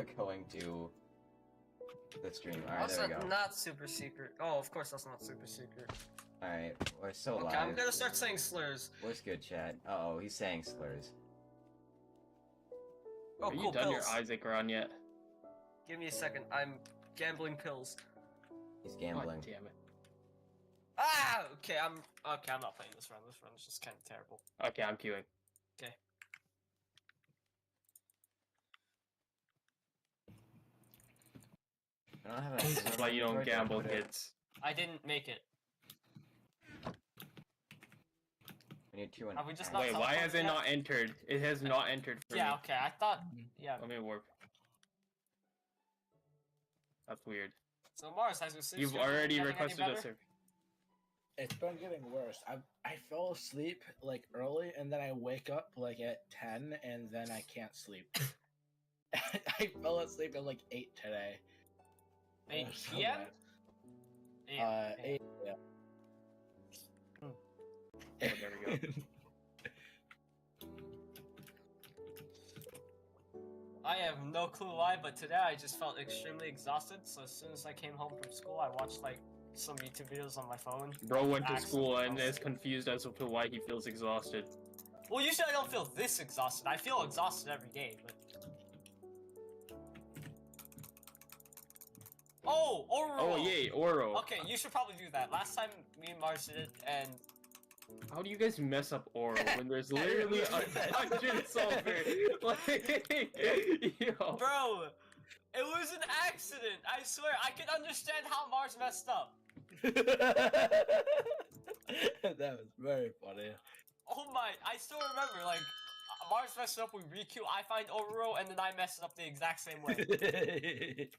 going to the stream. Alright, there we go. Not super secret. Oh, of course that's not super secret. Alright, we're so live. Okay, I'm gonna start saying slurs. What's good, chat? Uh-oh, he's saying slurs. Oh, Have cool, you done your pills. Isaac run yet? Give me a second. I'm gambling pills. He's gambling. God damn it. Ah! Okay, I'm not playing this run. This run is just kind of terrible. Okay, I'm queuing. Okay. I don't have a. That's why you don't gamble, kids. I didn't make it. We need 2 and. Have we just not Wait, why has it teleported not entered? It has not entered for Yeah, me. okay, I thought... Yeah. Let me warp. That's weird. So Mars, has your sister You've been already getting any requested a better? server. It's been getting worse. I fell asleep like early, and then I wake up like at 10, and then I can't sleep. I fell asleep at like 8 today. 8 So PM? bad. 8. Yeah. Oh, there we go. I have no clue why, but today I just felt extremely exhausted, so as soon as I came home from school, I watched like some YouTube videos on my phone. Bro went to Accidentally school fell and is asleep. confused as to why he feels exhausted. Well, usually I don't feel this exhausted. I feel exhausted every day, but... Oh, Oro! Oh yay, Oro. Okay, you should probably do that. Last time me and Mars did it, and... How do you guys mess up Oro when there's literally a dungeon solver? Like, yo. Bro! It was an accident! I swear, I can understand how Mars messed up. That was very funny. Oh my, I still remember, like, Mars messed up with Riku, I find Oro, and then I messed it up the exact same way.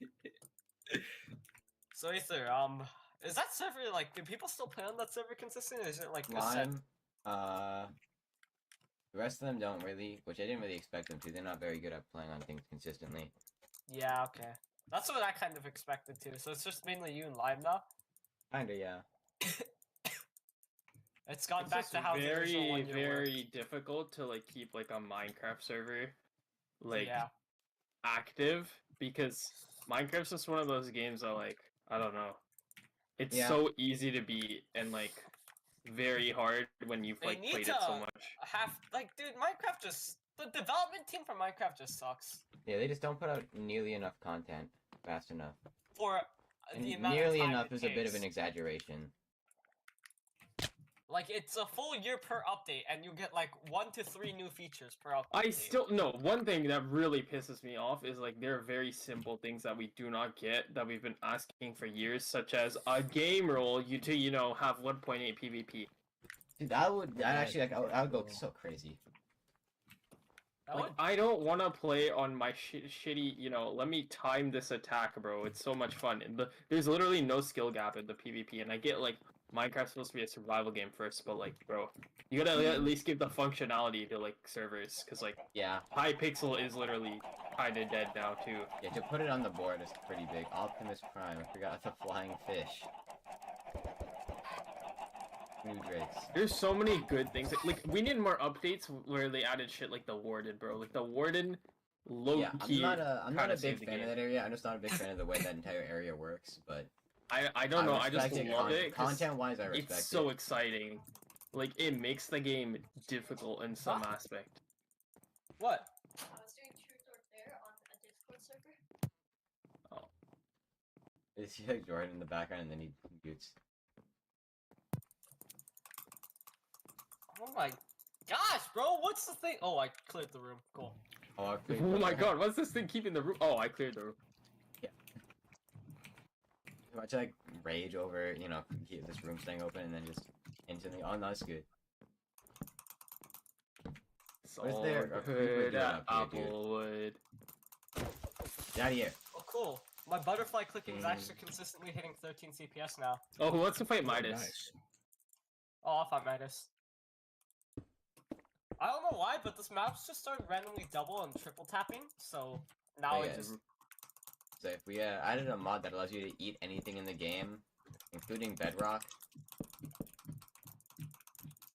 So Aether, is that server, like, do people still play on that server consistently, or is it, like, a set? Lime. The rest of them don't really, which I didn't really expect them to. They're not very good at playing on things consistently. Yeah, okay. That's what I kind of expected too, so it's just mainly you and Lime now? Kinda, yeah. It's gone It's back just to how the original very, one year very difficult to like keep like a Minecraft server like Yeah. active because Minecraft's just one of those games that like I don't know. It's Yeah. so easy to beat and like very hard when you've They like need played to it so much. like, dude, Minecraft just... The development team for Minecraft just sucks. Yeah, they just don't put out nearly enough content fast enough. For And the amount nearly of time enough it is a bit of takes. an exaggeration. Like, it's a full year per update, and you get like 1 to 3 new features per update. I still no, one thing that really pisses me off is like there are very simple things that we do not get that we've been asking for years, such as a game rule you to, you know, have 1.8 PvP. Dude, that actually, like, I would go so crazy. That Like, would- I don't want to play on my shitty, you know, let me time this attack, bro. It's so much fun. And there's literally no skill gap in the PvP, and I get, like, Minecraft's supposed to be a survival game first, but, like, bro, you gotta at least give the functionality to, like, servers, because, like, Yeah, Hypixel is literally kinda dead now, too. yeah, to put it on the board is pretty big. Optimus Prime, I forgot the flying fish. New drakes. There's so many good things. Like, we need more updates where they added shit like the Warden, bro. Like, the Warden, low-key, Yeah, I'm not a big saved the fan of game. that area. I'm just not a big fan of the way that entire area works, but I don't know, I just respect love it. 'cause Content-wise, I respect it's so it. exciting. Like, it makes the game difficult in some Huh? aspect. What? I was doing truth or dare on a Discord server. It's like Jordan in the background, and then he mutes. Oh my gosh, bro, what's the thing? Oh, I cleared the room. Cool. Oh, I played Oh my Fortnite. god, what's this thing keeping the room? Oh, I cleared the room. Watch like rage over, you know, keep this room staying open, and then just instantly. Oh no, that's good. Where's So there a creeper good dude at up here, dude? Applewood. Get out of here. Oh, cool. My butterfly clicking is Mm. actually consistently hitting 13 CPS now. Oh, who wants to fight Midas? Nice. Oh, I'll fight Midas. I don't know why, but this map's just started randomly double and triple tapping, so now Oh, it yeah. just... So if we added a mod that allows you to eat anything in the game, including Bedrock,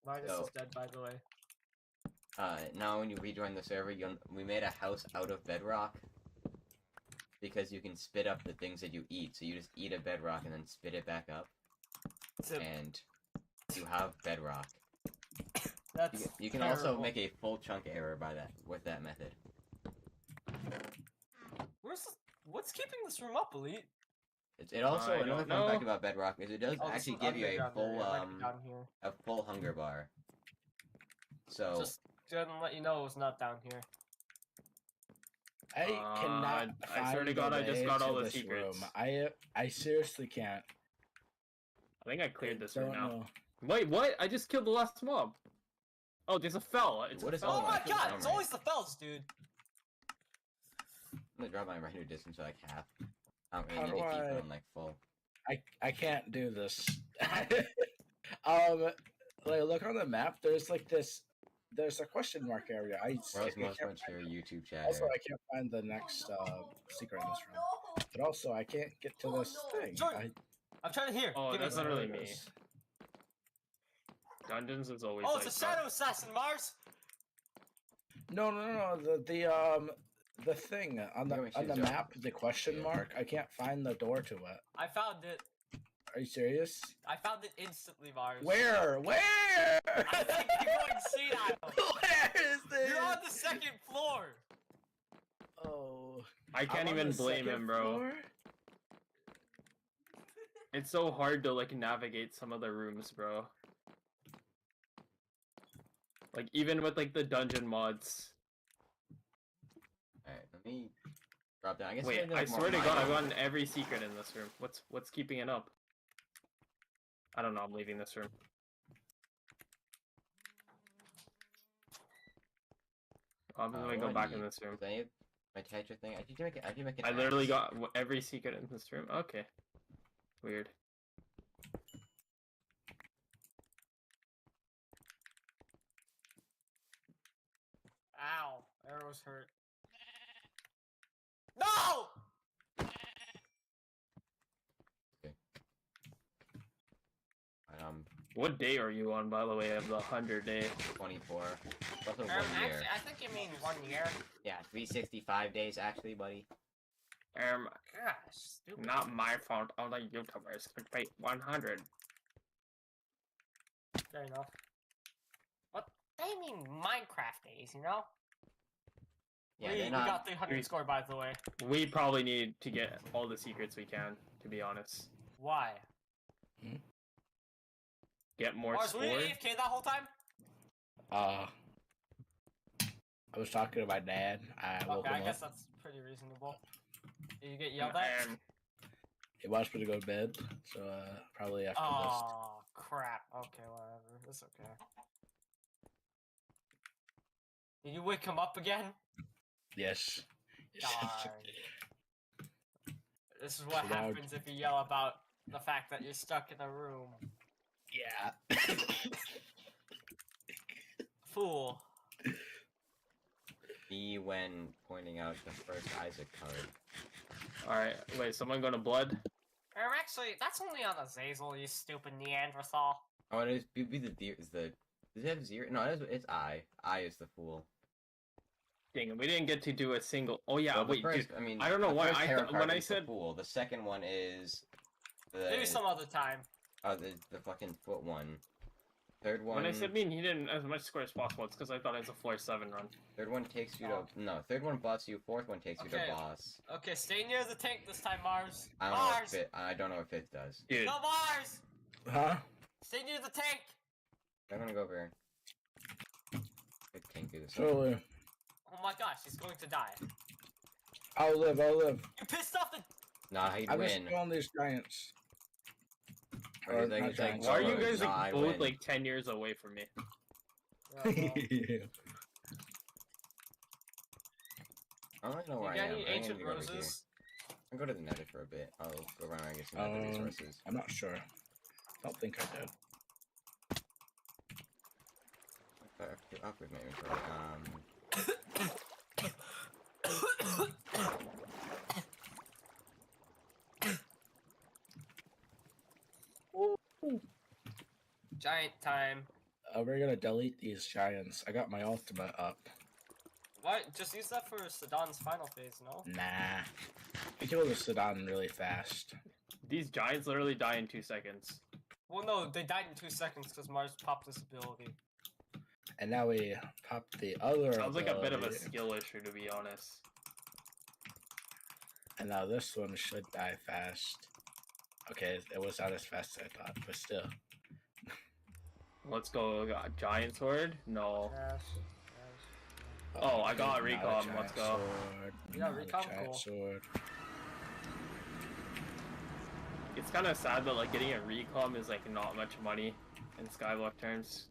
Midas So- is dead, by the way. now when you rejoin the server, we made a house out of Bedrock. because you can spit up the things that you eat. So you just eat a bedrock and then spit it back up, So and you have bedrock. that's You can also terrible. make a full chunk error by that with that method. What's keeping this room up, Elite? It also I another don't fun fact know. about bedrock is it does Oh, this actually is give you a underground full area. It might be down here. a full hunger bar. So Just didn't let you know it was not down here. I cannot I swear find to the God, I just way got all to the this secrets. room. I seriously can't. I think I cleared this Don't room now. know. Wait, what? I just killed the last mob. Oh, there's a fell. It's What a is fell. all Oh my that? god, I'm it's right. always the fells, dude. I'm gonna drop my render distance to like half. I don't How really need do to keep I- it on like full. I can't do this. Like look on the map. There's like this. There's a question mark area. World's I most can't mature YouTube Also, chatter. I can't find the next secret in this room. No! But also, I can't get to Oh, this no. thing. Jordan, I'm trying to hear. Oh, Give me that's some. not really There it me. is. Dungeons is always Oh, like it's a shadow assassin, Mars. No. The thing on Let me the choose map, the question Yeah. mark. I can't find the door to it. I found it. Are you serious? I found it instantly, Mars. Where? Where? I think you're going senile. Where is this? You're on the second floor. Oh. I can't I'm on even the blame second him, bro. floor? It's so hard to like navigate some of the rooms, bro. Like even with like the dungeon mods. Alright, let me drop down. I guess Wait, maybe, I like, more swear to God, minor- I've gotten every secret in this room. What's keeping it up? I don't know. I'm leaving this room. I'm gonna what go I back in need this room. is I need my Tetra thing. I did make it. I did make it. I literally got every secret in this room. Okay. Weird. Ow, arrows hurt. No! What day are you on, by the way, of the 100 day? 24. Also 1 Actually, year. I think you mean 1 year. Yeah, 365 days actually, buddy. Gosh, stupid. Not my fault. All the YouTubers could wait 100. Fair enough. What? They mean Minecraft days, you know? Yeah, we they're not. got the 100 score, by the way. We probably need to get all the secrets we can, to be honest. Why? Get more Mars, were you scores. AFK that whole time? I was talking to my dad. I woke Okay, I him guess up. that's pretty reasonable. Did you get yelled at? He wants me to go to bed, so probably after this. Oh, crap. Okay, whatever. It's okay. Did you wake him up again? Yes. Darn. This is what So now- happens if you yell about the fact that you're stuck in a room. Yeah. Fool. B when pointing out the first Isaac card. Alright, wait, someone go to blood? Actually, that's only on Azazel, you stupid Neanderthal. Oh, it is. Be the deer is the. Does it have zero? No, it's I. I is the fool. Dang it, we didn't get to do a single. Oh yeah, Well, the wait, first, dude. I mean, I don't know the why first I tarot thought- card when I is the said- fool. The second one is the. Maybe some other time. Oh, the fucking foot one. Third one. When I said me needed as much score as possible, it's because I thought it's a floor 7 run. Third one takes you Oh. to no. Third one buffs you. Fourth one takes you Okay. to boss. Okay, stay near the tank this time, Mars. I don't know what Mars! fit. I don't know what fifth does. Dude, No, Mars! Huh? Stay near the tank! I'm gonna go over here. It can't do this. Surely. Oh my gosh, he's going to die. I'll live. You pissed off the. Nah, he'd I'm just win. killing these giants. Or Or like, not it's like, giants. why are you solo, guys nah, like I both win. like 10 years away from me? Oh, no. I don't really know You where I got am. any I need ancient to go over here. roses? I'll go to the nether for a bit. I'll go around and get some nether resources. I'm not sure. Don't think I did. I'll upgrade my inventory. Giant time. We're gonna delete these giants. I got my ultimate up. Why? Just use that for Sedan's final phase, no? Nah. You kill the Sedan really fast. These giants literally die in 2 seconds. Well, no, they died in 2 seconds because Mars popped this ability. And now we pop the other Sounds like a bit of a ability. skill issue, to be honest. And now this one should die fast. Okay, it was not as fast as I thought, but still. Let's go. Giant sword? No. Dash. Oh, I got not a recon, giant let's go. Sword, You got not a recon? giant Cool. Sword. It's kind of sad that like getting a recon is like not much money in Skyblock terms.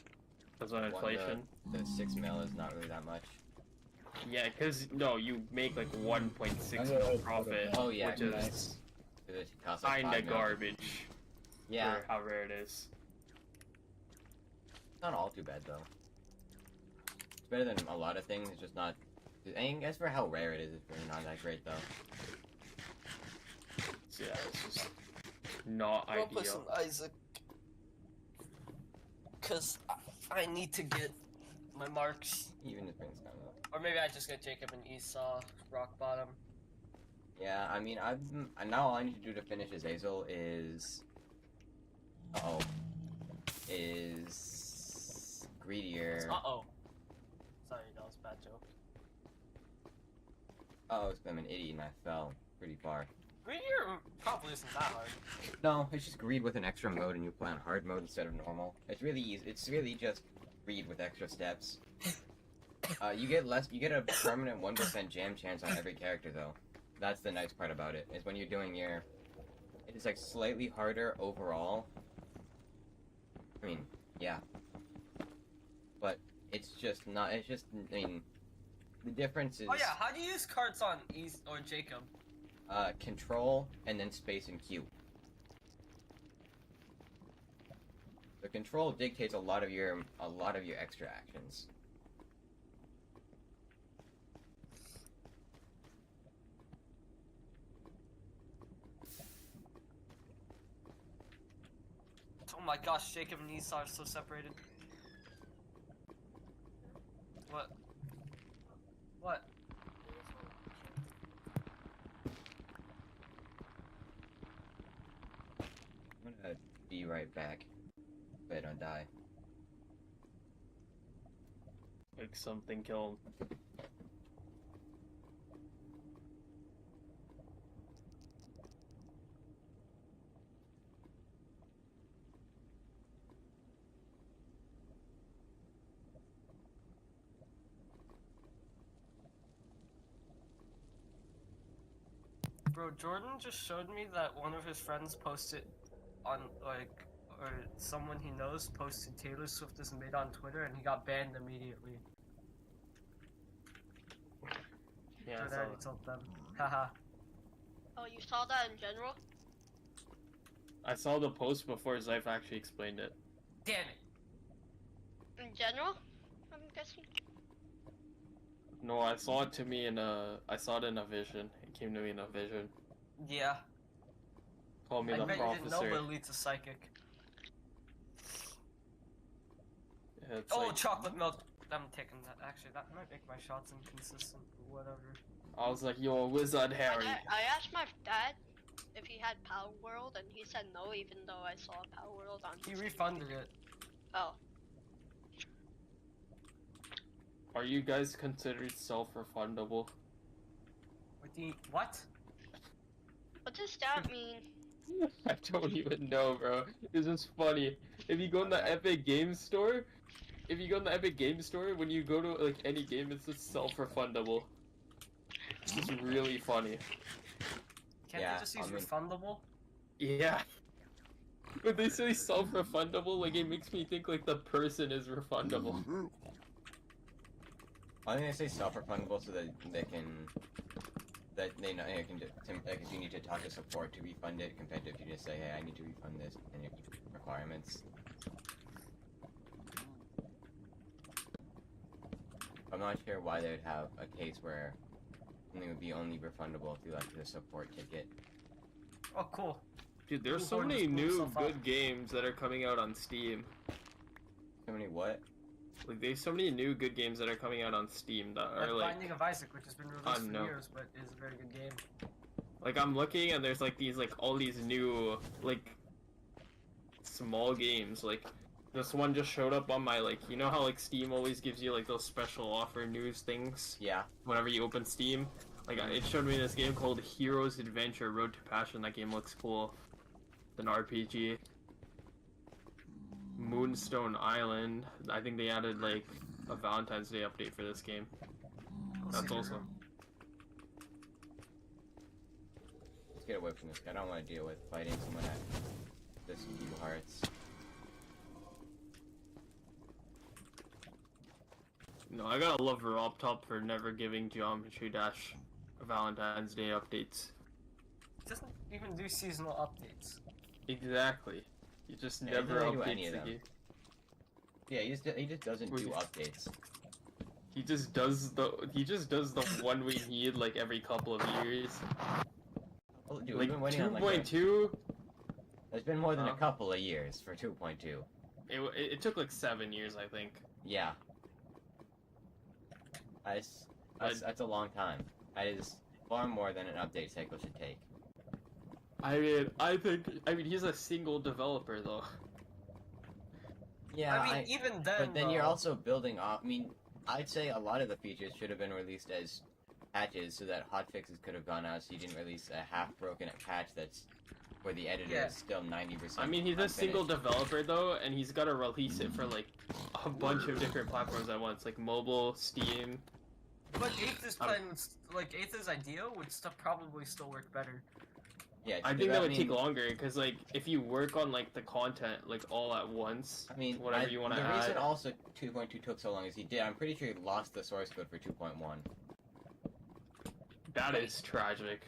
Because of inflation. The 6 mil is not really that much. Yeah, because no, you make like 1.6 I'm mil gonna profit, Oh, yeah, which nice. is It costs like kinda 5 mil. garbage Yeah, for how rare it is. it's not all too bad though. It's better than a lot of things. It's just not. I guess for how rare it is, it's really not that great though. So yeah, it's just not I'll put ideal. some Isaac. Because I need to get my marks. Even if things kind of. Or maybe I just get Jacob and Esau, rock bottom. Yeah, I mean, now all I need to do to finish Azazel is. Is greedier. Uh-oh. Sorry, that was a bad joke. Oh, I'm an idiot and I fell pretty far. Greedier probably isn't that hard. No, it's just greed with an extra mode and you play on hard mode instead of normal. It's really easy. It's really just greed with extra steps. You get a permanent 1% jam chance on every character though. That's the nice part about it, is when you're doing it is like slightly harder overall. I mean, yeah. But it's just not, I mean, the difference is... Oh yeah, how do you use cards on East or Jacob? Control, and then space and Q. The control dictates a lot of your extra actions. Oh my gosh, Jacob and Esau are so separated. What? What? I'm gonna be right back. But I don't die. Like something killed. Bro, Jordan just showed me that one of his friends posted on, like, or someone he knows posted Taylor Swift is made on Twitter and he got banned immediately. Yeah, Jordan so already told them. Haha. Oh, you saw that in general? I saw the post before Zyph actually explained it. Damn it. In general? I'm guessing. No, I saw it to me in a. I saw it in a vision. It came to me in a vision. Yeah. Called me I the bet you didn't know, professor. but it leads to psychic. Yeah, it's Oh, like, chocolate milk. I'm taking that. Actually, that might make my shots inconsistent, but whatever. I was like, yo, Wizard Harry. I asked my dad if he had Power World, and he said no, even though I saw Power World on He his refunded it. Oh. Are you guys considered self-refundable? What? What does that mean? I don't even know, bro. This is funny. If you go in the Epic Games Store, when you go to like any game, it's just self-refundable. It's just really funny. Can't Yeah, they just use I mean- refundable? Yeah. When they say self-refundable, like it makes me think like the person is refundable. I think they say self-refundable so that they know you can like if you need to talk to support to refund it compared to if you just say, hey, I need to refund this and your requirements. I'm not sure why they would have a case where something would be only refundable through like the support ticket. Oh, cool. Dude, there's Ooh, so Horn many just blew new himself up. good games that are coming out on Steam. So many what? Like, there's so many new good games that are coming out on Steam that are Like like, Binding of Isaac, which has been released for no. years, but is a very good game. like I'm looking and there's like these like all these new like small games. Like this one just showed up on my like, you know how like Steam always gives you like those special offer news things Yeah. whenever you open Steam. Like it showed me this game called Heroes Adventure Road to Passion. That game looks cool. It's an RPG. Moonstone Island. I think they added like a Valentine's Day update for this game. That's also. Let's get away from this. I don't want to deal with fighting someone at this few hearts. No, I gotta love RobTop for never giving Geometry Dash Valentine's Day updates. It doesn't even do seasonal updates. Exactly. He just Yeah, he never doesn't do updates any of the them. game. Yeah, he just doesn't do updates. He just does the one we need like every couple of years. Oh, dude, we've Like been waiting on 2.2. It's been more than a Huh? couple of years for 2.2. It took like 7 years, I think. Yeah. That's a long time. That is far more than an update cycle should take. I mean he's a single developer though. Yeah, I mean, even then, but then you're though, also building off. I mean, I'd say a lot of the features should have been released as patches so that hotfixes could have gone out, so you didn't release a half-broken patch that's where the editor Yeah. is still 90%. I mean he's a unfinished. single developer though, and he's gotta release it for like a bunch of different platforms at once, like mobile, Steam. but Aether's plan, like Aether's idea would probably still work better. Yeah, I think that would take longer because like if you work on like the content like all at once, I mean, whatever you want to the add. reason also 2.2 took so long is he did. I'm pretty sure he lost the source code for 2.1. That is tragic.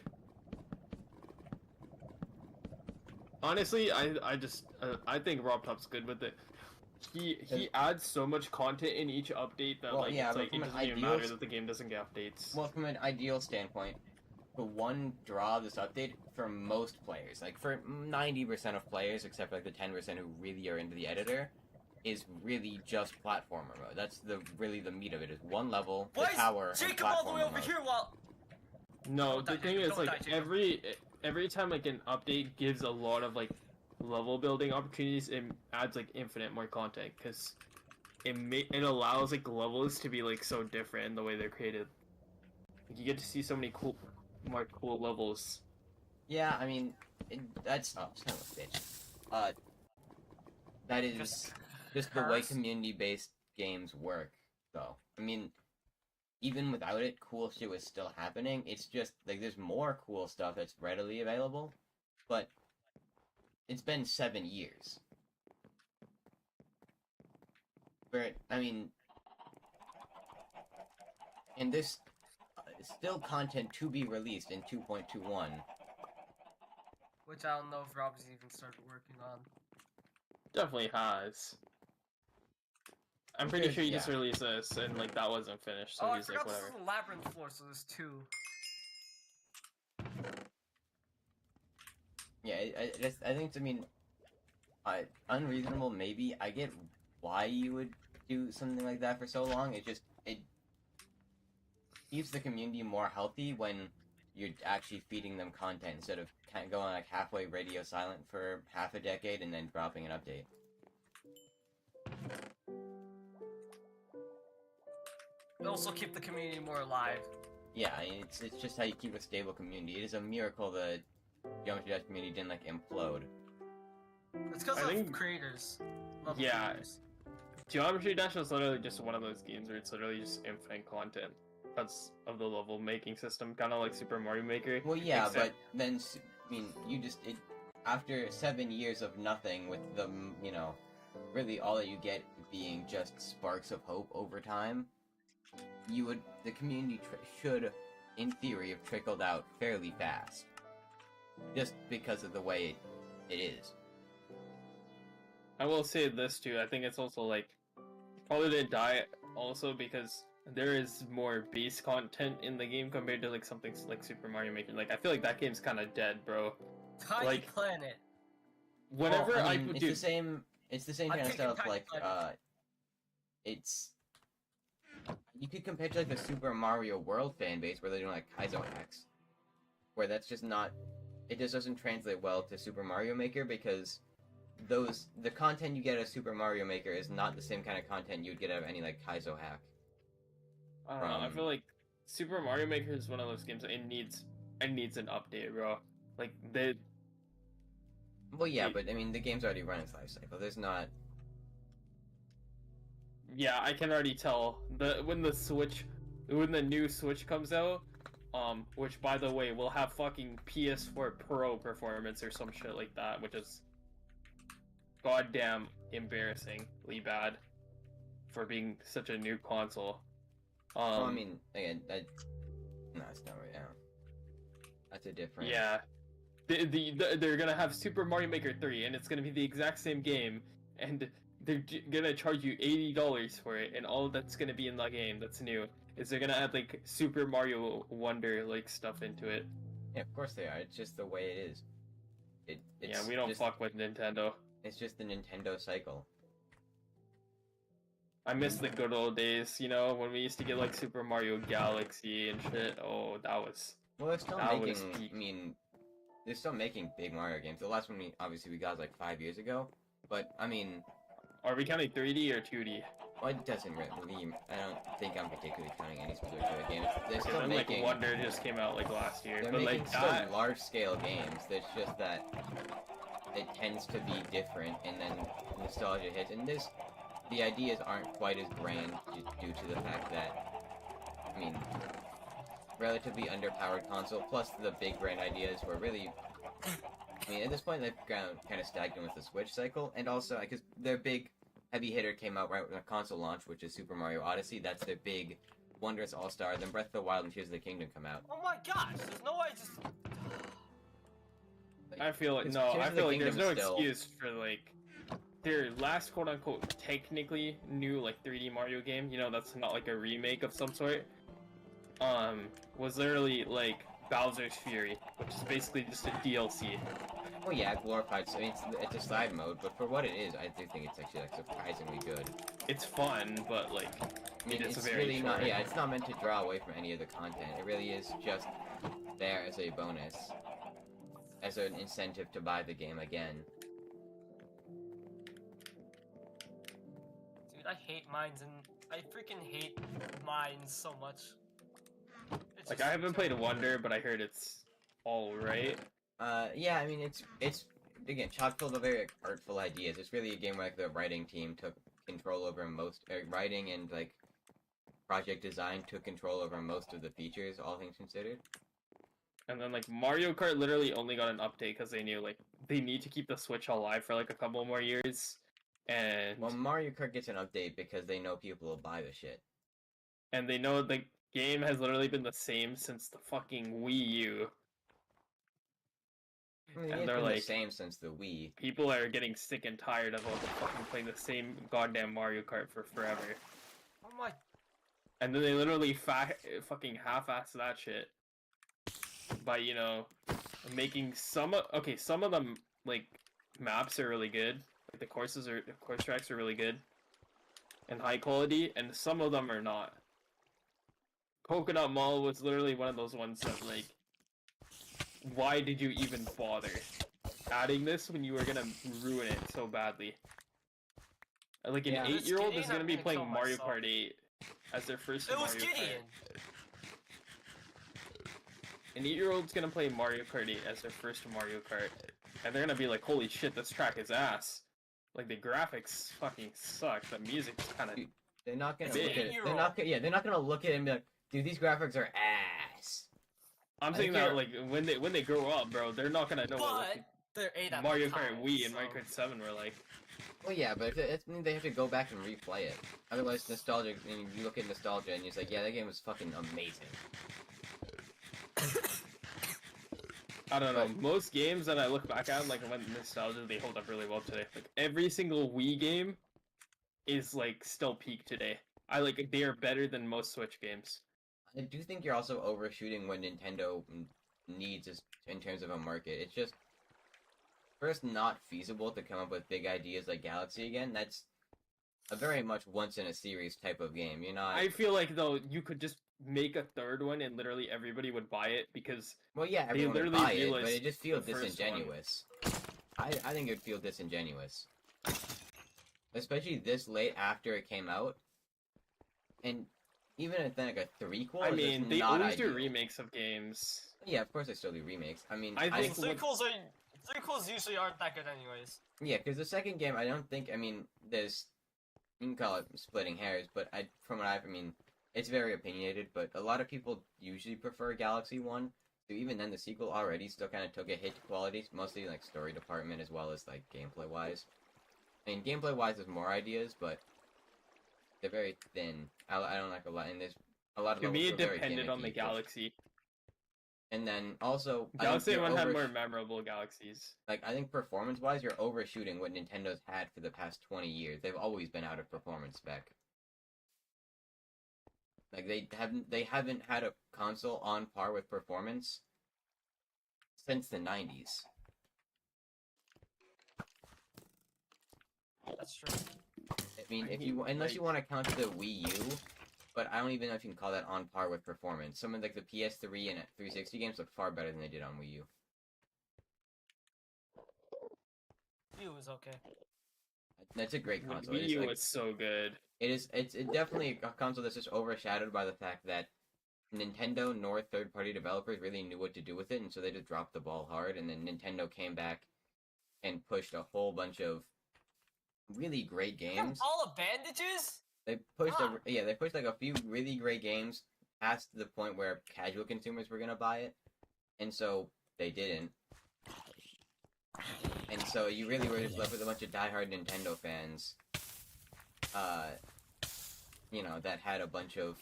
Honestly, I think RobTop's good with it. He adds so much content in each update that Well, like yeah, it's but like it from an doesn't even ideal matter that the game doesn't get updates. Well, from an ideal standpoint, the one draw of this update for most players, like for 90% of players, except like the 10% who really are into the editor, is really just platformer mode. That's really the meat of it. Is one level, the Why tower, is and Jacob all the way platformer over mode. here while... No, Don't the die, thing Jacob, is don't like die, Jacob. every time like an update gives a lot of like level building opportunities, it adds like infinite more content because it allows like levels to be like so different in the way they're created. Like, you get to see so many more cool levels. Yeah, I mean, that's son of a bitch. That is just the way curse. community-based games work, though. I mean, even without it, cool shit was still happening. It's just like there's more cool stuff that's readily available, but it's been 7 years. I mean, and there's still content to be released in 2.21. Which I don't know if Rob's even started working on. Definitely has. I'm pretty sure he just Yeah. released this and like that wasn't finished, so Oh, I he's like forgot this whatever. is a labyrinth floor, so there's 2. Yeah, I think it's, I mean, unreasonable maybe. I get why you would do something like that for so long. It keeps the community more healthy when you're actually feeding them content instead of kind of going like halfway radio silent for half a decade and then dropping an update. It'll also keep the community more alive. Yeah, I mean, it's just how you keep a stable community. It is a miracle the Geometry Dash community didn't like implode. It's because I of think- creators. Love Yeah. creators. Geometry Dash is literally just one of those games where it's literally just infinite content. Because of the level making system, kind of like Super Mario Maker. Well, yeah, except- but then I mean, after 7 years of nothing, with the really all that you get being just sparks of hope over time, the community should, in theory, have trickled out fairly fast, just because of the way it is. I will say this too. I think it's also like probably didn't die also because there is more base content in the game compared to like something like Super Mario Maker. Like I feel like that game's kind of dead, bro. Tiny Like- Planet. Whenever Well, I mean, it's do, the same. It's the same I'm kind of taking stuff. Tiny Like, Planet. it's you could compare to like the Super Mario World fan base where they're doing like Kaizo hacks, where that's just not. It just doesn't translate well to Super Mario Maker because the content you get out of Super Mario Maker is not the same kind of content you'd get out of any like Kaizo hack. I don't know. I feel like Super Mario Maker is one of those games that it needs an update, bro. Like Well, yeah, but I mean the game's already run its life cycle. There's not. yeah, I can already tell when the new Switch comes out, which by the way will have fucking PS4 Pro performance or some shit like that, which is goddamn embarrassingly bad for being such a new console. Well, I mean, again, no, it's not right now. That's a different. Yeah, they're gonna have Super Mario Maker 3, and it's gonna be the exact same game, and they're gonna charge you $80 for it, and all that's gonna be in the game that's new is they're gonna add like Super Mario Wonder like stuff into it. Yeah, of course they are. It's just the way it is. It's Yeah, we don't just, fuck with Nintendo. It's just the Nintendo cycle. I miss the good old days, you know, when we used to get like Super Mario Galaxy and shit. Oh, that was. Well, they're still That was making. peak. I mean, they're still making big Mario games. The last one we got was like 5 years ago. But I mean, Are we counting 3D or 2D? well, it doesn't really. I don't think I'm particularly counting any specific other game. They're Because still then like making. Wonder just came out like last year, They're but making like still that. large scale games. It's just that it tends to be different, and then nostalgia hits. And the ideas aren't quite as grand due to the fact that, I mean, relatively underpowered console. Plus the big grand ideas were really. I mean, at this point they've kind of stagnant with the Switch cycle, and also because their big heavy hitter came out right when the console launch, which is Super Mario Odyssey. That's their big Wondrous All-Star. Then Breath of the Wild and Tears of the Kingdom come out. Oh my gosh, there's no way just. I feel like Tears I of the feel like there's Kingdom no still- excuse for like their last quote unquote technically new like 3D Mario game. You know, that's not like a remake of some sort. Was literally like Bowser's Fury, which is basically just a DLC. Well, yeah, glorified. So it's a side mode, but for what it is, I do think it's actually like surprisingly good. It's fun, but like I mean, it's it's very really short. not. Yeah, it's not meant to draw away from any of the content. It really is just there as a bonus, as an incentive to buy the game again. Dude, I hate mines and I freaking hate mines so much. It's Like just I haven't so- played Wonder, but I heard it's all right. Yeah, I mean, it's again chock full of very artful ideas. It's really a game where like the writing team took control over most writing and like project design took control over most of the features, all things considered. And then like Mario Kart literally only got an update because they knew like they need to keep the Switch alive for like a couple more years, and Well, Mario Kart gets an update because they know people will buy the shit. they know the game has literally been the same since the fucking Wii U. I mean, And it's they're been like- the same since the Wii. People are getting sick and tired of all the fucking playing the same goddamn Mario Kart for forever. Oh my. And then they literally fucking half-ass that shit by, you know, making some of them like maps are really good. Like the course tracks are really good and high quality, and some of them are not. Coconut Mall was literally one of those ones that like, why did you even bother adding this when you were gonna ruin it so badly? Like an Yeah. 8-year-old It's is gonna be Gideon, I'm playing gonna kill Mario myself. Kart 8 as their first It was Mario Gideon! Kart. An 8-year-old's gonna play Mario Kart 8 as their first Mario Kart, and they're gonna be like, "Holy shit, this track is ass!" Like the graphics fucking suck. The music's kind of Dude, They're not gonna It's look at it. eight-year-old. They're not. Yeah, they're not gonna look at it and be like, "Dude, these graphics are ass." I'm I saying think that like when they grow up, bro, they're not gonna know what But they're 8 like, at Mario the Kart time, Wii and so- Mario Kart 7 were like. Well, yeah, but it means they have to go back and replay it. Otherwise, nostalgia. And you look at nostalgia and you're just like, "Yeah, that game was fucking amazing." I don't know. Most games that I look back at, like when nostalgia, they hold up really well today. Like every single Wii game is like still peak today. They are better than most Switch games. I do think you're also overshooting what Nintendo needs in terms of a market. It's just first not feasible to come up with big ideas like Galaxy again. That's a very much once in a series type of game. You're not. I feel like though you could just make a third one and literally everybody would buy it because Well, yeah, they everyone would literally buy it, but realized it just feels the first one. disingenuous. I think it would feel disingenuous, especially this late after it came out, and even if like a threequel. I is mean, just they not always do ideal. remakes of games. Yeah, of course they still do remakes. I mean, I think Sequels usually aren't that good anyways. yeah, because the second game, I don't think. I mean, there's you can call it splitting hairs, but from what I mean, it's very opinionated. But a lot of people usually prefer Galaxy 1. So even then, the sequel already still kind of took a hit to quality, mostly like story department as well as like gameplay wise. I mean, gameplay wise, there's more ideas, but they're very thin. I don't like a lot, and there's a lot of To levels me, are it very depended on the gimmicky. Galaxy. And then also, I think Galaxy you're 1 had more memorable galaxies. Like, I think performance-wise, you're overshooting what Nintendo's had for the past 20 years. They've always been out of performance spec. Like, they haven't had a console on par with performance since the 90s. That's true. I mean, like- unless you want to count the Wii U, but I don't even know if you can call that on par with performance. Some of like the PS3 and 360 games look far better than they did on Wii U. Wii was okay. That's a great The console. Wii It is, U like, was so good. It's definitely a console that's just overshadowed by the fact that Nintendo nor third-party developers really knew what to do with it, and so they just dropped the ball hard. And then Nintendo came back and pushed a whole bunch of really great games. All the bandages? They pushed Ah. they pushed like a few really great games past the point where casual consumers were gonna buy it, and so they didn't. And so you really were just left with a bunch of diehard Nintendo fans, that had a bunch of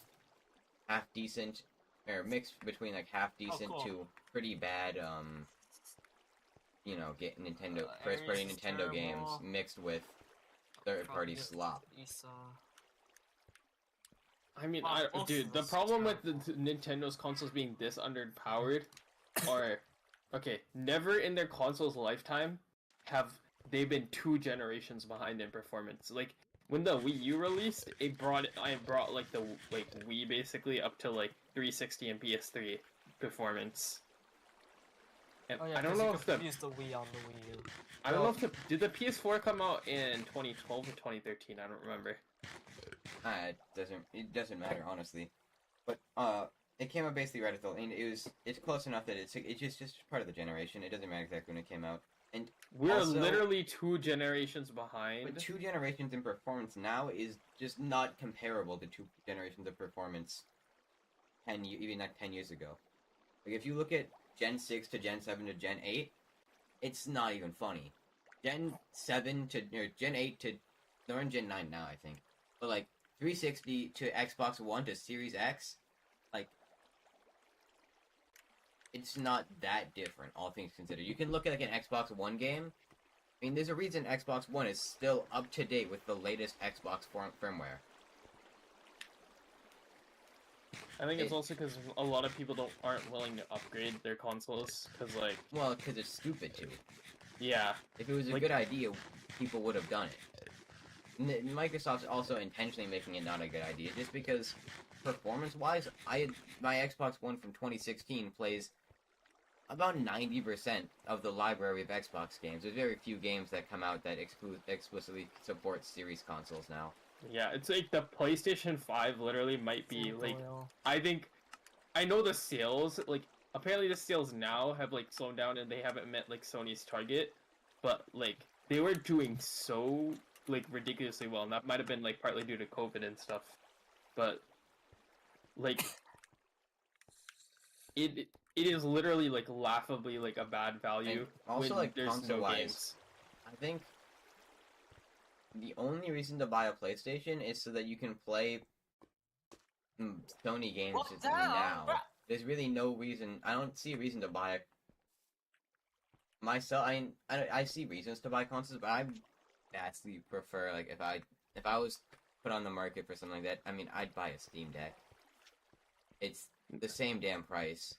half decent, or mixed between like half decent cool. to pretty bad, get Nintendo first party Ares is Nintendo games terrible. mixed with third party Probably slop. Esau. I mean, Wow, both dude, of the those problem with terrible. the Nintendo's consoles being this underpowered, or okay, never in their console's lifetime have they been 2 generations behind in performance. Like when the Wii U released, I brought like the Wii basically up to like 360 and PS3 performance. And Oh yeah, I don't 'cause know you if could use the Wii on the Wii U. I don't know if did the PS4 come out in 2012 or 2013? I don't remember. It doesn't matter honestly, but it came out basically right at the. And it's close enough that it's just part of the generation. It doesn't matter exactly when it came out, and We're also, literally 2 generations behind. but 2 generations in performance now is just not comparable to 2 generations of performance. Even like 10 years ago. Like if you look at Gen 6 to Gen 7 to Gen 8, it's not even funny. Gen 7 to Gen 8 to they're in Gen 9 now, I think. But like 360 to Xbox One to Series X, like it's not that different, all things considered. You can look at like an Xbox One game. I mean, there's a reason Xbox One is still up to date with the latest Xbox firmware. I think it's also because a lot of people aren't willing to upgrade their consoles because like Well, because it's stupid to. yeah, If it was a Like- good idea, people would have done it. Microsoft's also intentionally making it not a good idea, just because performance-wise, my Xbox One from 2016 plays about 90% of the library of Xbox games. There's very few games that come out that explicitly support series consoles now. yeah, it's like the PlayStation 5 literally might be Full like oil. I know the sales like apparently the sales now have like slowed down and they haven't met like Sony's target, but like they were doing so like ridiculously well, and that might have been like partly due to COVID and stuff, but like it is literally like laughably like a bad value And also, when like, there's no console-wise, games. I think the only reason to buy a PlayStation is so that you can play Sony games Well, just damn, now. bruh. There's really no reason. I don't see a reason to buy it myself. I see reasons to buy consoles, but I vastly prefer like if I was put on the market for something like that. I mean, I'd buy a Steam Deck. It's the same damn price,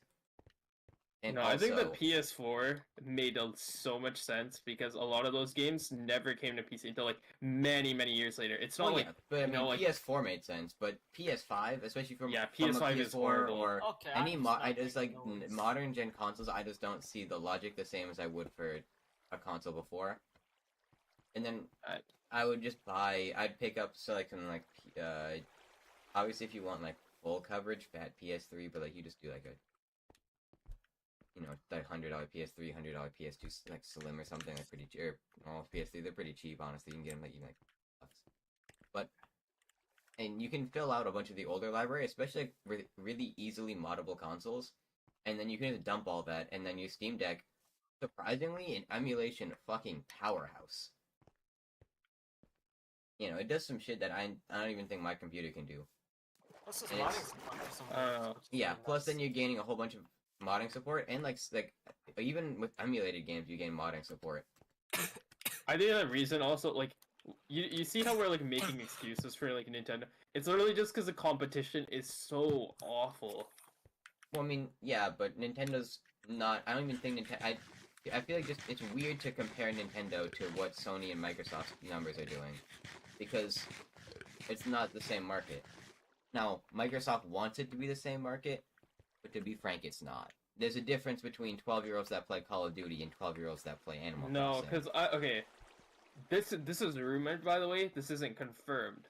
And No, also, I think the PS4 made so much sense because a lot of those games never came to PC until like many, many years later. It's not well, like yeah, but I you mean, know, like PS4 made sense, but PS5, especially from yeah, from a PS5 is PS4 horrible. or Okay, any I'm I just like snapping noise. modern gen consoles, I just don't see the logic the same as I would for a console before. And then I would just I'd pick up so like something like obviously if you want like full coverage, fat PS3, but like you just do like a that $100 PS3, $100 PS2 like slim or something like pretty cheap. Or normal PS3, they're pretty cheap honestly. You can get them like even like bucks. But and you can fill out a bunch of the older library, especially like really easily moddable consoles, and then you can just dump all that, and then your Steam Deck, surprisingly, an emulation fucking powerhouse. It does some shit that I don't even think my computer can do. This is And modding it's- support for some Uh, games, which is Yeah, really plus nice. then you're gaining a whole bunch of modding support, and like even with emulated games, you gain modding support. I think the reason also like you see how we're like making excuses for like Nintendo. It's literally just because the competition is so awful. Well, I mean, yeah, but Nintendo's not. I don't even think Nintendo. I feel like it's weird to compare Nintendo to what Sony and Microsoft's numbers are doing, because it's not the same market. Now, Microsoft wants it to be the same market, but to be frank, it's not. There's a difference between 12-year-olds that play Call of Duty and 12-year-olds that play Animal No, Crossing. because okay, this is rumored by the way. This isn't confirmed,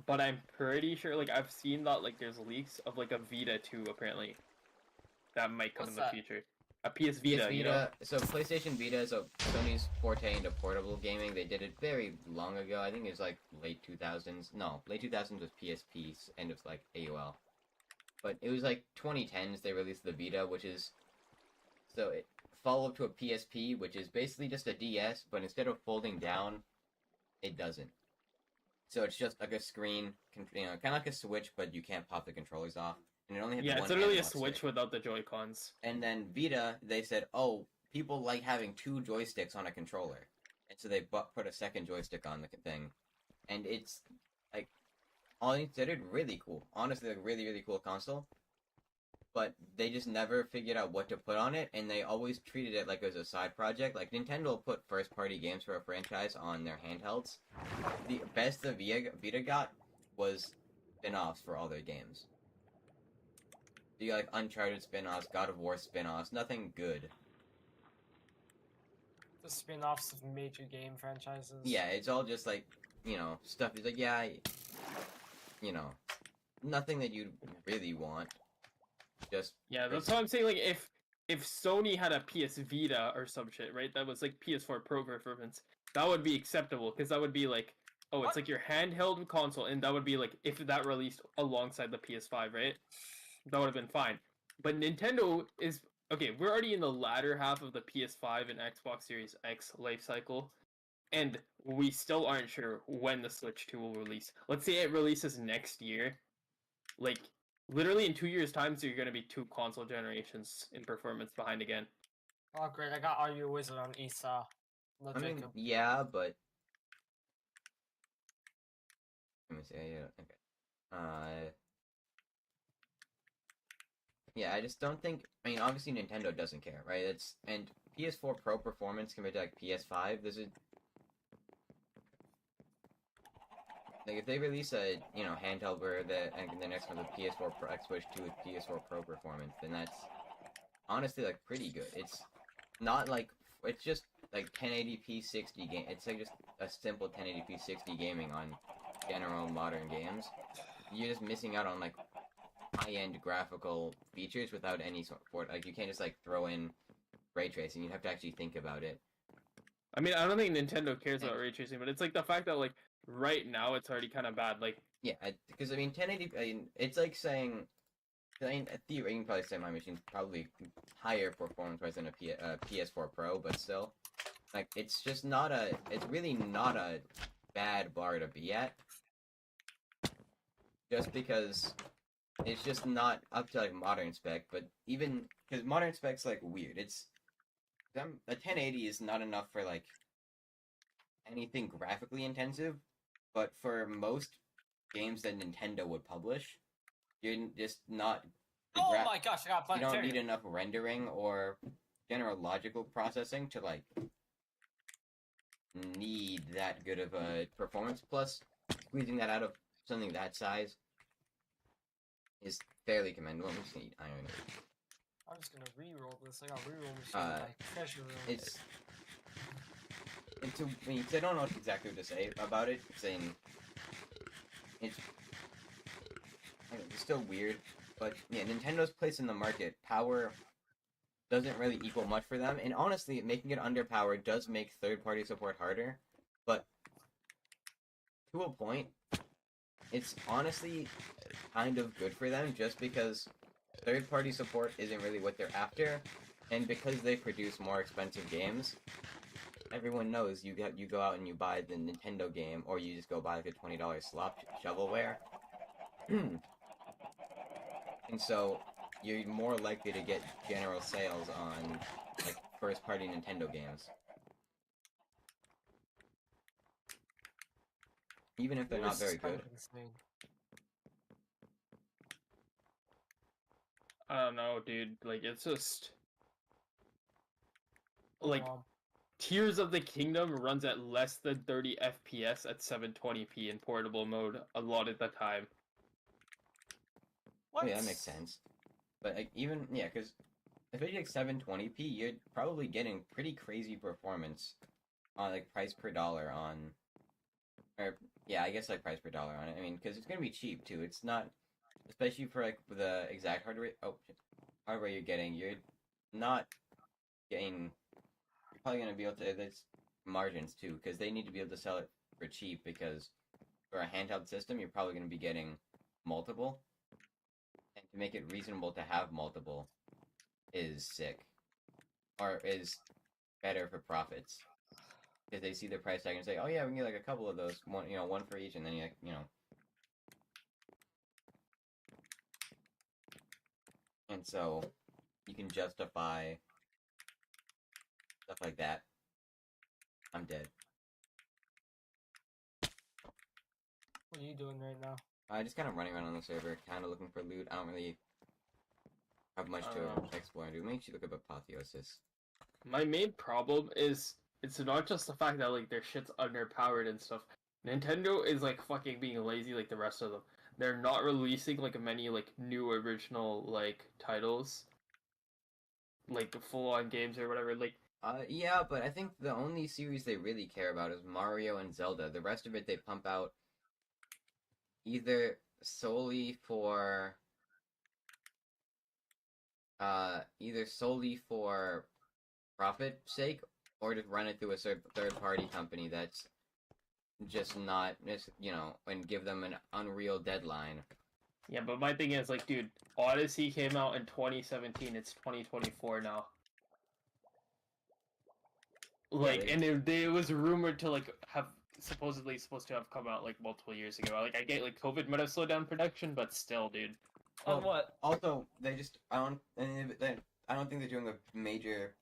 but I'm pretty sure like I've seen that like there's leaks of like a Vita 2 apparently that might come What's in the that? future. A PS Vita, PS you know. So PlayStation Vita is Sony's forte into portable gaming. They did it very long ago. I think it was like late 2000s. No, late 2000s was PSP, end of like AOL. But it was like 2010s they released the Vita, which is it follow up to a PSP, which is basically just a DS, but instead of folding down, it doesn't. So it's just like a screen, kind of like a Switch, but you can't pop the controllers off. And it only has Yeah, one it's literally a analog Switch stick. without the Joy-Cons. And then Vita, they said, oh, people like having two joysticks on a controller. And so they put a second joystick on the thing. And it's, like, all considered, really cool. Honestly, like, really, really cool console. But they just never figured out what to put on it, and they always treated it like it was a side project. Like, Nintendo will put first-party games for a franchise on their handhelds. The best the Vita got was spin-offs for all their games. You got like Uncharted spin-offs, God of War spin-offs, nothing good. The spin-offs of major game franchises. Yeah, it's all just like, stuff. It's like, yeah, nothing that you really want. Just Yeah, that's what I'm saying. Like, if Sony had a PS Vita or some shit, right? That was like PS4 Pro performance. That would be acceptable because that would be like, oh, it's What? like your handheld console, and that would be like if that released alongside the PS5, right? That would have been fine. But Nintendo is okay. We're already in the latter half of the PS5 and Xbox Series X life cycle, and we still aren't sure when the Switch 2 will release. Let's say it releases next year, like. Literally in 2 years' time, so you're gonna be 2 console generations in performance behind again. Oh great, I got Are You a Wizard on ESA. No, I mean, Jacob. yeah, but let me see. Yeah, okay. Yeah, I just don't think. I mean, obviously Nintendo doesn't care, right? And PS4 Pro performance compared to like PS5. There's a like if they release a handheld where the next one's a PS4 Pro Switch 2 with PS4 Pro performance, then that's honestly like pretty good. It's not like it's just like 1080p 60 game. It's like just a simple 1080p 60 gaming on general modern games. You're just missing out on like high-end graphical features without any sort. Like you can't just like throw in ray tracing. You have to actually think about it. I mean, I don't think Nintendo cares about ray tracing, but it's like the fact that like right now it's already kind of bad. Like Yeah, because I mean 1080. I mean, it's like saying. I mean, you can probably say my machine's probably higher performance-wise than a PS4 Pro, but still, like it's just not a. It's really not a bad bar to be at. Just because it's just not up to like modern spec, but even because modern spec's like weird. A 1080 is not enough for like anything graphically intensive, but for most games that Nintendo would publish, you're just not Oh my gosh, I got you don't planetarium. need enough rendering or general logical processing to like need that good of a performance. Plus, squeezing that out of something that size is fairly commendable. I'm just gonna eat iron. I'm just gonna re-roll this. I got re-roll machine in my treasure room. It's I don't know exactly what to say about it. Saying it's still weird, but yeah, Nintendo's place in the market, power doesn't really equal much for them, and honestly, making it underpowered does make third-party support harder, but to a point, it's honestly kind of good for them just because third-party support isn't really what they're after, and because they produce more expensive games, everyone knows you go out and you buy the Nintendo game, or you just go buy like a $20 slop shovelware, and so you're more likely to get general sales on like first-party Nintendo games, even if they're not very good. I don't know, dude. Like, it's just like Tears of the Kingdom runs at less than 30 FPS at 720p in portable mode a lot of the time. What? Oh, yeah, that makes sense. But like even because if it's like 720p, you're probably getting pretty crazy performance on like price per dollar on, or yeah, I guess like price per dollar on it. I mean, because it's gonna be cheap too. It's not, especially for like the exact hardware you're getting. You're not getting. You're probably gonna be able to. There's margins too, because they need to be able to sell it for cheap. Because for a handheld system, you're probably gonna be getting multiple. And to make it reasonable to have multiple is sick. Or is better for profits. Because they see the price tag and say, oh yeah, we can get like a couple of those, one for each, and then And so, you can justify stuff like that. I'm dead. What are you doing right now? Just kind of running around on the server, kind of looking for loot. I don't really have much to explore. Do make you look up Apotheosis. My main problem is it's not just the fact that like their shit's underpowered and stuff. Nintendo is like fucking being lazy like the rest of them. They're not releasing like many like new original like titles, like the full-on games or whatever. Like Yeah, but I think the only series they really care about is Mario and Zelda. The rest of it they pump out either solely for profit sake, or just run it through a third party company that's just not, and give them an unreal deadline. yeah, but my thing is like, dude, Odyssey came out in 2017. It's 2024 now. Like, Yeah, and it was rumored to like have supposedly supposed to have come out like multiple years ago. Like, I get like COVID might have slowed down production, but still, dude. On what? Also, they just I don't think they're doing a major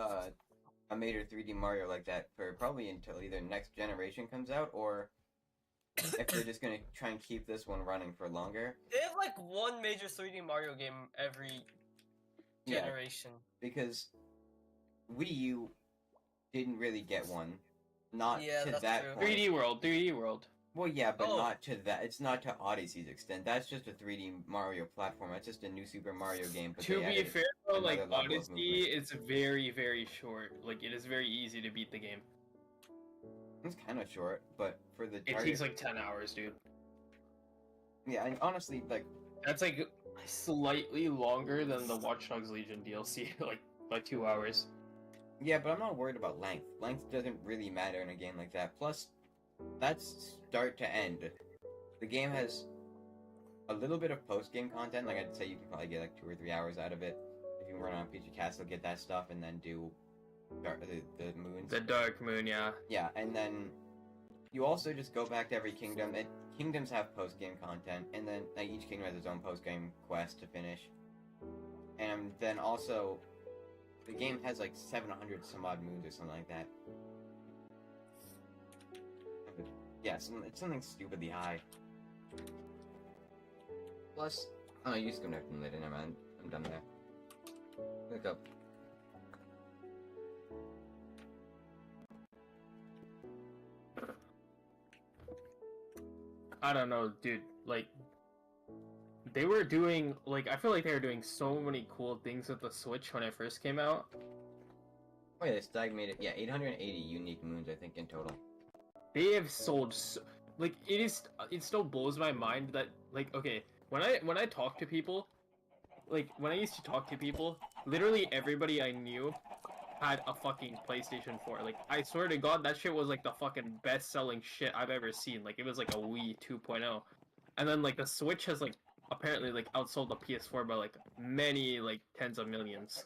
3D Mario like that for probably until either next generation comes out, or if they're just gonna try and keep this one running for longer. They have like one major 3D Mario game every generation. Yeah, because Wii U didn't really get one. Not to that point. 3D World. Well, yeah, but not to that. It's not to Odyssey's extent. That's just a 3D Mario platform. That's just a new Super Mario game. But To be fair, though, like another Odyssey is very, very short. Like, it is very easy to beat the game. It's kind of short, but for the It takes like 10 hours, dude. Yeah, and honestly, like that's like slightly longer than the Watch Dogs Legion DLC, like by 2 hours. Yeah, but I'm not worried about length. Length doesn't really matter in a game like that. Plus, that's start to end. The game has a little bit of post-game content. Like I'd say you can probably get like 2 or 3 hours out of it. If you run on Peachy Castle, get that stuff, and then do the moons. The Dark Moon, yeah. Yeah, and then you also just go back to every kingdom. Kingdoms have post-game content, and then like, each kingdom has its own post-game quest to finish. And then also, the game has like 700 some odd moons or something like that. Yeah, it's something stupidly high. Plus, Oh, you disconnect from later. Never mind. I'm done there. Look up. I don't know, dude. Like, they were doing, like, I feel like they were doing so many cool things with the Switch when it first came out. Oh yeah, they stagnated. Yeah, 880 unique moons, I think, in total. They have sold so, like, it still blows my mind that, like, okay, when I talk to people, like, when I used to talk to people, literally everybody I knew had a fucking PlayStation 4. Like, I swear to God, that shit was like the fucking best-selling shit I've ever seen. Like, it was like a Wii 2.0. And then, like, the Switch has, like, apparently, like, outsold the PS4 by, like, many, like, tens of millions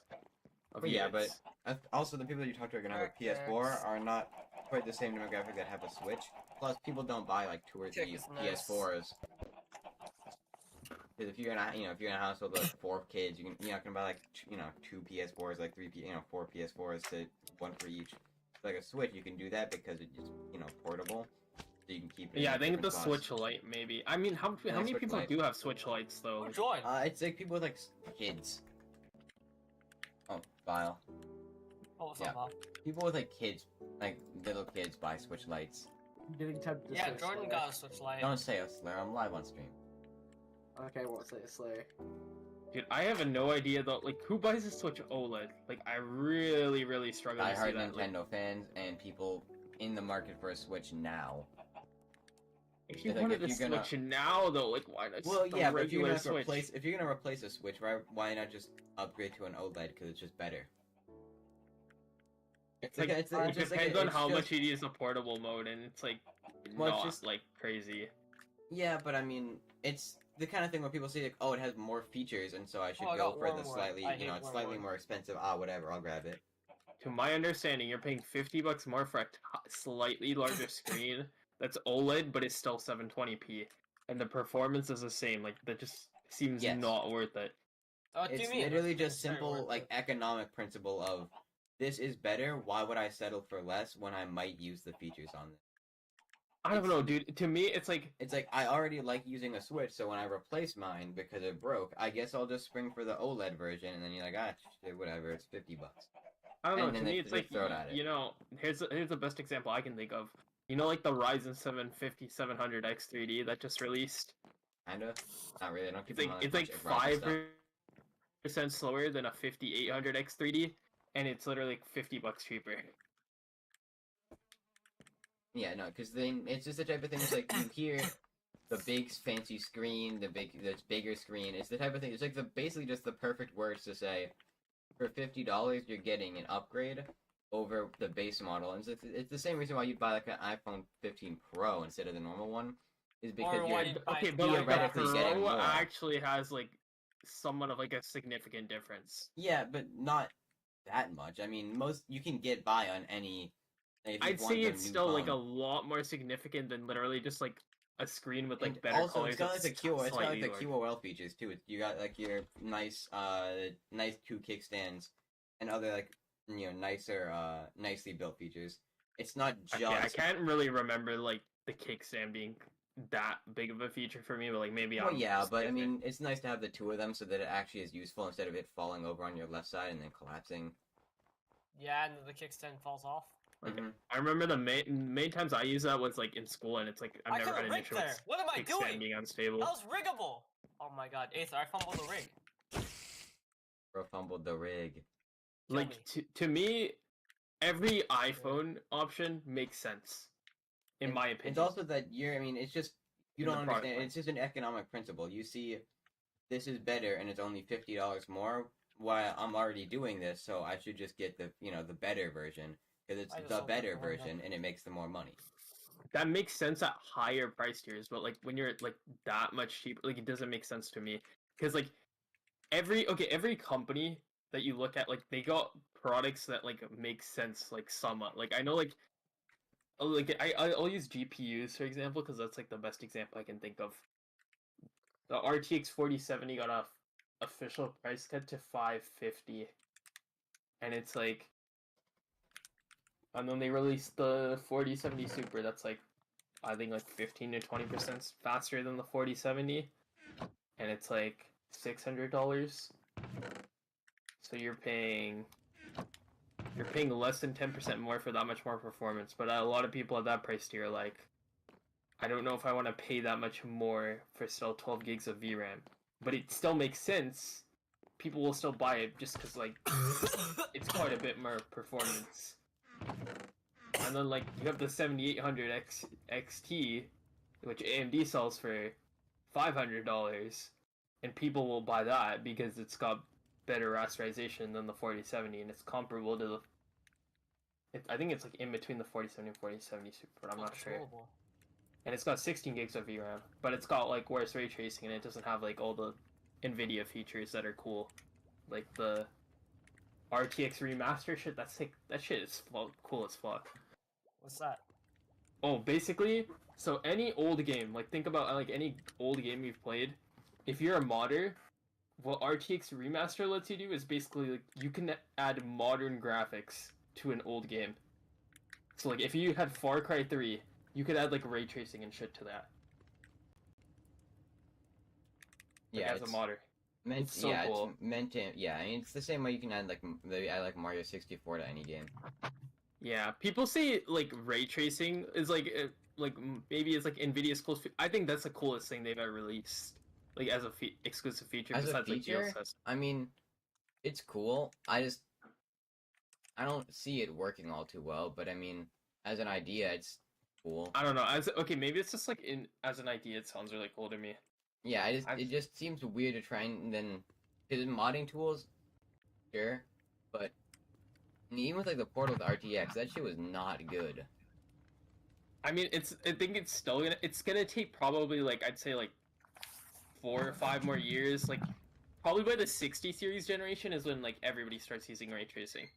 of But yeah, but units. also the people that you talk to are gonna have a PS4 are not quite the same demographic that have a Switch. Plus, people don't buy like 2 or 3 Chick is nice. PS4s. Because if you're in a, if you're in a household with like 4 kids, you're not gonna buy like 2 PS4s, like 4 PS4s to 1 for each. Like a Switch, you can do that because it's just portable, so you can keep it. Yeah, I in think the different spots. Switch Lite, maybe. I mean, how many Switch people Lite. do have Switch Lites, though? Who joined? It's like people with like kids. Oh, Vile. Oh, what's yeah. up, Bob? People with like kids, like little kids, buy Switch Lites. I'm getting tempted to Yeah, say Jordan Slayer. got a Switch Lite. Don't say a slur. I'm live on stream. Okay, I won't say a Slayer. Dude, I have no idea, though. Like, who buys a Switch OLED? Like, I really, really struggle to see Die-hard that. Nintendo Like, fans and people in the market for a Switch now. if you like, wanted if a you're gonna- Switch now, though, like, why not Well, just a yeah, but if you're regular gonna Switch? replace, if you're gonna replace a Switch, why not just upgrade to an OLED? Because it's just better. It's Like, like it just like depends on it's how just- much it is a portable mode, and it's like Well, it's not just- like crazy. Yeah, but I mean, it's the kind of thing where people say like, oh, it has more features, and so I should Oh, I go got for the Wormwood. slightly, I it's hate slightly Wormwood. more expensive. Whatever, I'll grab it. To my understanding, you're paying $50 more for a slightly larger screen that's OLED, but it's still 720p, and the performance is the same. Like, that just seems Yes. not worth it. What do It's you mean? literally It's just very simple, worth like, it. economic principle of, this is better, why would I settle for less when I might use the features on it? I don't know, dude. To me, it's like, It's like, I already like using a Switch, so when I replace mine because it broke, I guess I'll just spring for the OLED version, and then you're like, shit, whatever, it's $50. I don't know. And To then me, they it's just like, throw it at it. you know, here's the best example I can think of. You know, like the Ryzen 750 700 X3D that just released. Kinda. Not really, I don't keep It's them like on it's like Ryzen stuff. 5% slower than a 5800 X3D, and it's literally like $50 cheaper. Yeah, no, because then it's just the type of thing. It's like you hear the big fancy screen, this bigger screen. It's the type of thing. It's like basically just the perfect words to say. For $50, you're getting an upgrade over the base model, and it's the same reason why you'd buy like an iPhone 15 Pro instead of the normal one, is because Or why you're you buy Okay, the but like the theoretically getting Pro more. actually has like somewhat of like a significant difference. Yeah, but not that much. I mean, you can get by on any. If you I'd want say the it's new still like a phone. lot more significant than literally just like a screen with like And better also, colors. it's got like the It's QO, it's got like slightly the larger. QOL features too. You got like your nice 2 kickstands and other like nicer nicely built features. It's not just. Okay, I can't really remember like the kickstand being that big of a feature for me, but like maybe Well, I'm yeah, just but I different. mean, it's nice to have the 2 of them so that it actually is useful instead of it falling over on your left side and then collapsing. Yeah, and the kickstand falls off. Like, Mhm. I remember the main times I use that was like in school, and it's like I've I never had could've an rigged issue there. with What am I kickstand doing? being unstable. That was riggable. Oh my god, Aether, I fumbled the rig. Bro fumbled the rig. Kill Like me. to me, every iPhone option makes sense, in my opinion. It's also that I mean, it's just you In the don't product understand. line. It's just an economic principle. You see, this is better, and it's only $50 more. While I'm already doing this, so I should just get the the better version because it's I just the opened better the window. version, and it makes the more money. That makes sense at higher price tiers, but like when you're like that much cheaper, like it doesn't make sense to me. Because like every company that you look at, like they got products that like make sense, like somewhat. Like I know like I'll use GPUs for example, because that's like the best example I can think of. The RTX 4070 got a official price cut to $550, and it's like, and then they released the 4070 Super. That's like, I think like 15 to 20% faster than the 4070, and it's like $600. So you're paying less than 10% more for that much more performance. But a lot of people at that price tier are like, I don't know if I want to pay that much more for still 12 gigs of VRAM. But it still makes sense. People will still buy it just because like it's quite a bit more performance. And then like you have the 7800 XT, which AMD sells for $500, and people will buy that because it's got better rasterization than the 4070, and it's comparable to the. I think it's like in between the 4070 and 4070 Super, but I'm not sure. Controllable. And it's got 16 gigs of VRAM, but it's got like worse ray tracing, and it doesn't have like all the NVIDIA features that are cool, like the RTX remaster shit. That's sick. That shit is cool as fuck. What's that? Oh, basically, so any old game, like think about like any old game you've played, if you're a modder, what RTX Remaster lets you do is basically like you can add modern graphics to an old game. So like if you had Far Cry 3, you could add like ray tracing and shit to that. Like, Yeah, as a it's modder. meant. It's so yeah, cool. it's meant to. Yeah, I mean, it's the same way you can add like maybe add like Mario 64 to any game. Yeah, people say like ray tracing is like maybe it's like Nvidia's close. I think that's the coolest thing they've ever released, like as a exclusive feature. As a besides feature, like DLSS. I mean, it's cool. I don't see it working all too well, but I mean, as an idea, it's cool. I don't know. Okay, maybe it's just like as an idea, it sounds really cool to me. Yeah, it just seems weird to try and then because modding tools, sure, but even with like the Portal with RTX, that shit was not good. I mean, I think it's still gonna take probably like I'd say like 4 or 5 more years. Like probably by the 60 series generation is when like everybody starts using ray tracing.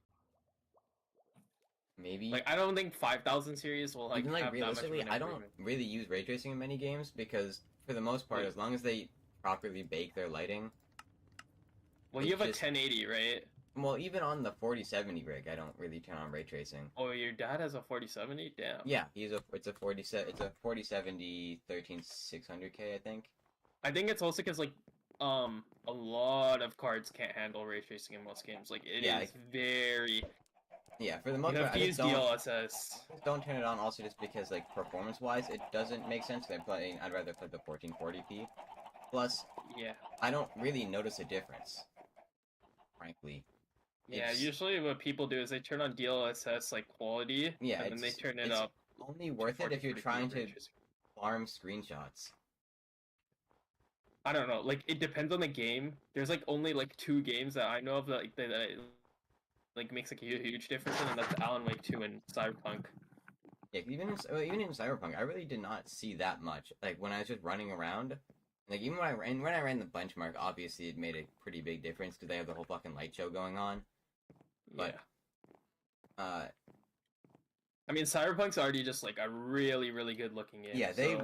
Maybe Like I don't think 5000 series will like even like have that much of realistically, an I don't improvement. really use ray tracing in many games because for the most part, Wait. as long as they properly bake their lighting. Well, it's you have a just- 1080, right? Well, even on the 4070 rig, I don't really turn on ray tracing. Oh, your dad has a 4070? Damn. Yeah, it's a 4070 13600K, I think. I think it's also because like a lot of cards can't handle ray tracing in most games. Like it is Yeah, very. Yeah, for the most You part, have to I use just DLSS. don't turn it on. Also, just because like performance-wise, it doesn't make sense. I'd rather play the 1440p. Plus, Yeah. I don't really notice a difference, frankly. Yeah. It's- Usually, what people do is they turn on DLSS like quality, Yeah, and then they it's- turn it it's up. Only worth it if you're 40p trying ray to tracing. farm screenshots. I don't know. Like it depends on the game. There's like only like 2 games that I know of that like makes like a huge difference in, and that's Alan Wake 2 and Cyberpunk. Yeah, even in Cyberpunk, I really did not see that much. Like when I was just running around, like even when I ran the benchmark, obviously it made a pretty big difference because they have the whole fucking light show going on. But Yeah. I mean, Cyberpunk's already just like a really, really good looking game. yeah, so... they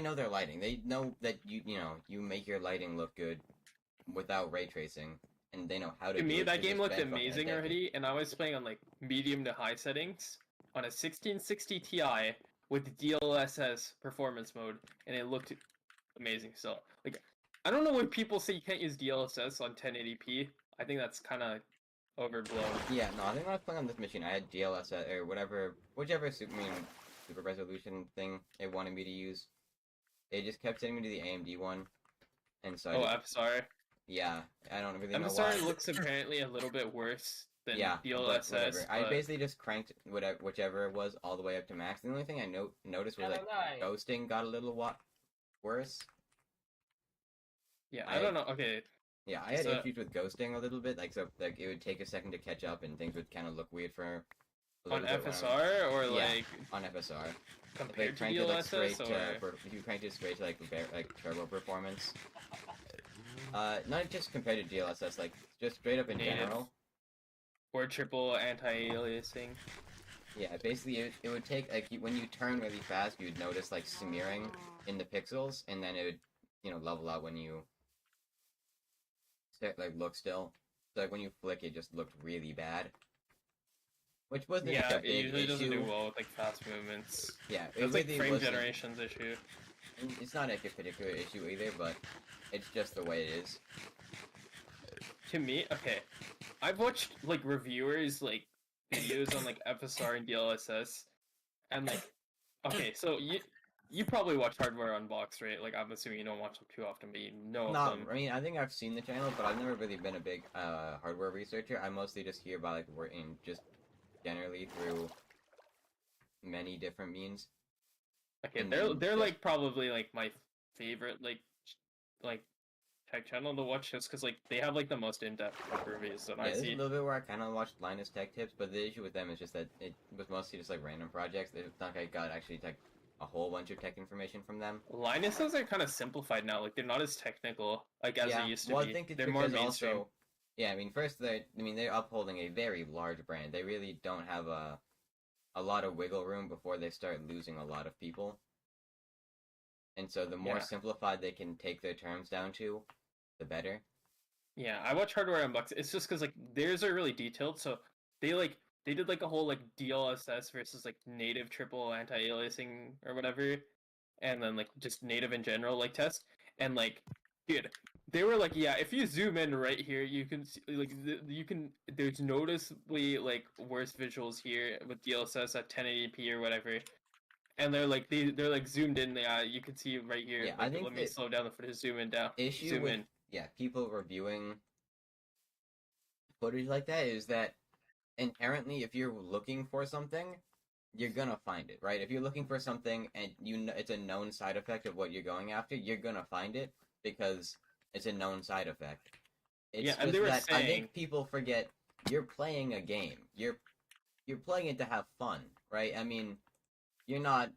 know their lighting. They know that you make your lighting look good without ray tracing, and they know how to. To do me, it that 'cause game they looked spent fucking a amazing decade. already, and I was playing on like medium to high settings on a 1660 Ti with DLSS performance mode, and it looked amazing. So, like, I don't know when people say you can't use DLSS on 1080p. I think that's kind of overblown. Yeah, no, I think when I was playing on this machine, I had DLSS or whichever super resolution thing it wanted me to use. It just kept sending me to the AMD one, and so Oh, FSR. yeah, I don't really know FSR why. looks apparently a little bit worse than Yeah, but DLSS. whatever. I but- basically just cranked whichever it was all the way up to max. The only thing I noticed was like ghosting got a little worse. Yeah, I don't know. Okay, Yeah, I had So- issues with ghosting a little bit, like so like it would take a second to catch up and things would kind of look weird for a on little bit when FSR or Yeah. like on FSR. compared to cranked it like straight DLSS or if you cranked it straight to like turbo performance. Not just compared to DLSS, like just straight up in Native. general. or triple anti-aliasing. Yeah, basically it would take like when you turn really fast, you'd notice like smearing in the pixels, and then it would level out when you look still. So like when you flick, it just looked really bad. Which wasn't like, Yeah, a it big usually issue. doesn't do well with like fast movements. Yeah, it It's like really frame wasn't- generations issue. It's not like a particular issue either, but it's just the way it is. To me, okay, I've watched like reviewers like videos on like FSR and DLSS, and like, okay, so you probably watch Hardware Unboxed, right? Like, I'm assuming you don't watch them too often, but you know of them. I mean, I think I've seen the channel, but I've never really been a big hardware researcher. I mostly just hear about like working just generally through many different means. Okay, And they're just- like probably like my favorite like tech channel to watch just because like they have like the most in-depth reviews that Yeah, I there's a see. little bit where I kind of watched Linus Tech Tips, but the issue with them is just that it was mostly just like random projects. It's not like I got actually like a whole bunch of tech information from them. Linuses are kind of simplified now. Like they're not as technical like as yeah, they used to well, be. I think it's They're more because mainstream. also, yeah, I mean, first they're upholding a very large brand. They really don't have a lot of wiggle room before they start losing a lot of people. And so the more Yeah. simplified they can take their terms down to, the better. Yeah, I watch Hardware Unboxed. It's just because like theirs are really detailed, so they did like a whole like DLSS versus like native triple anti-aliasing or whatever, and then like just native in general like test, and like dude, they were like, yeah, if you zoom in right here, you can see like there's noticeably like worse visuals here with DLSS at 1080p or whatever. And they're like they're like zoomed in. Yeah, you can see right here. Yeah, like, I think let me the slow down the footage. Zoom in down. issue Zoom with in. people reviewing footage like that is that inherently, if you're looking for something, you're gonna find it, right? If you're looking for something and you know it's a known side effect of what you're going after, you're gonna find it because it's a known side effect. It's Yeah, and just they were that I saying- think people forget you're playing a game. You're playing it to have fun, right? I mean, you're not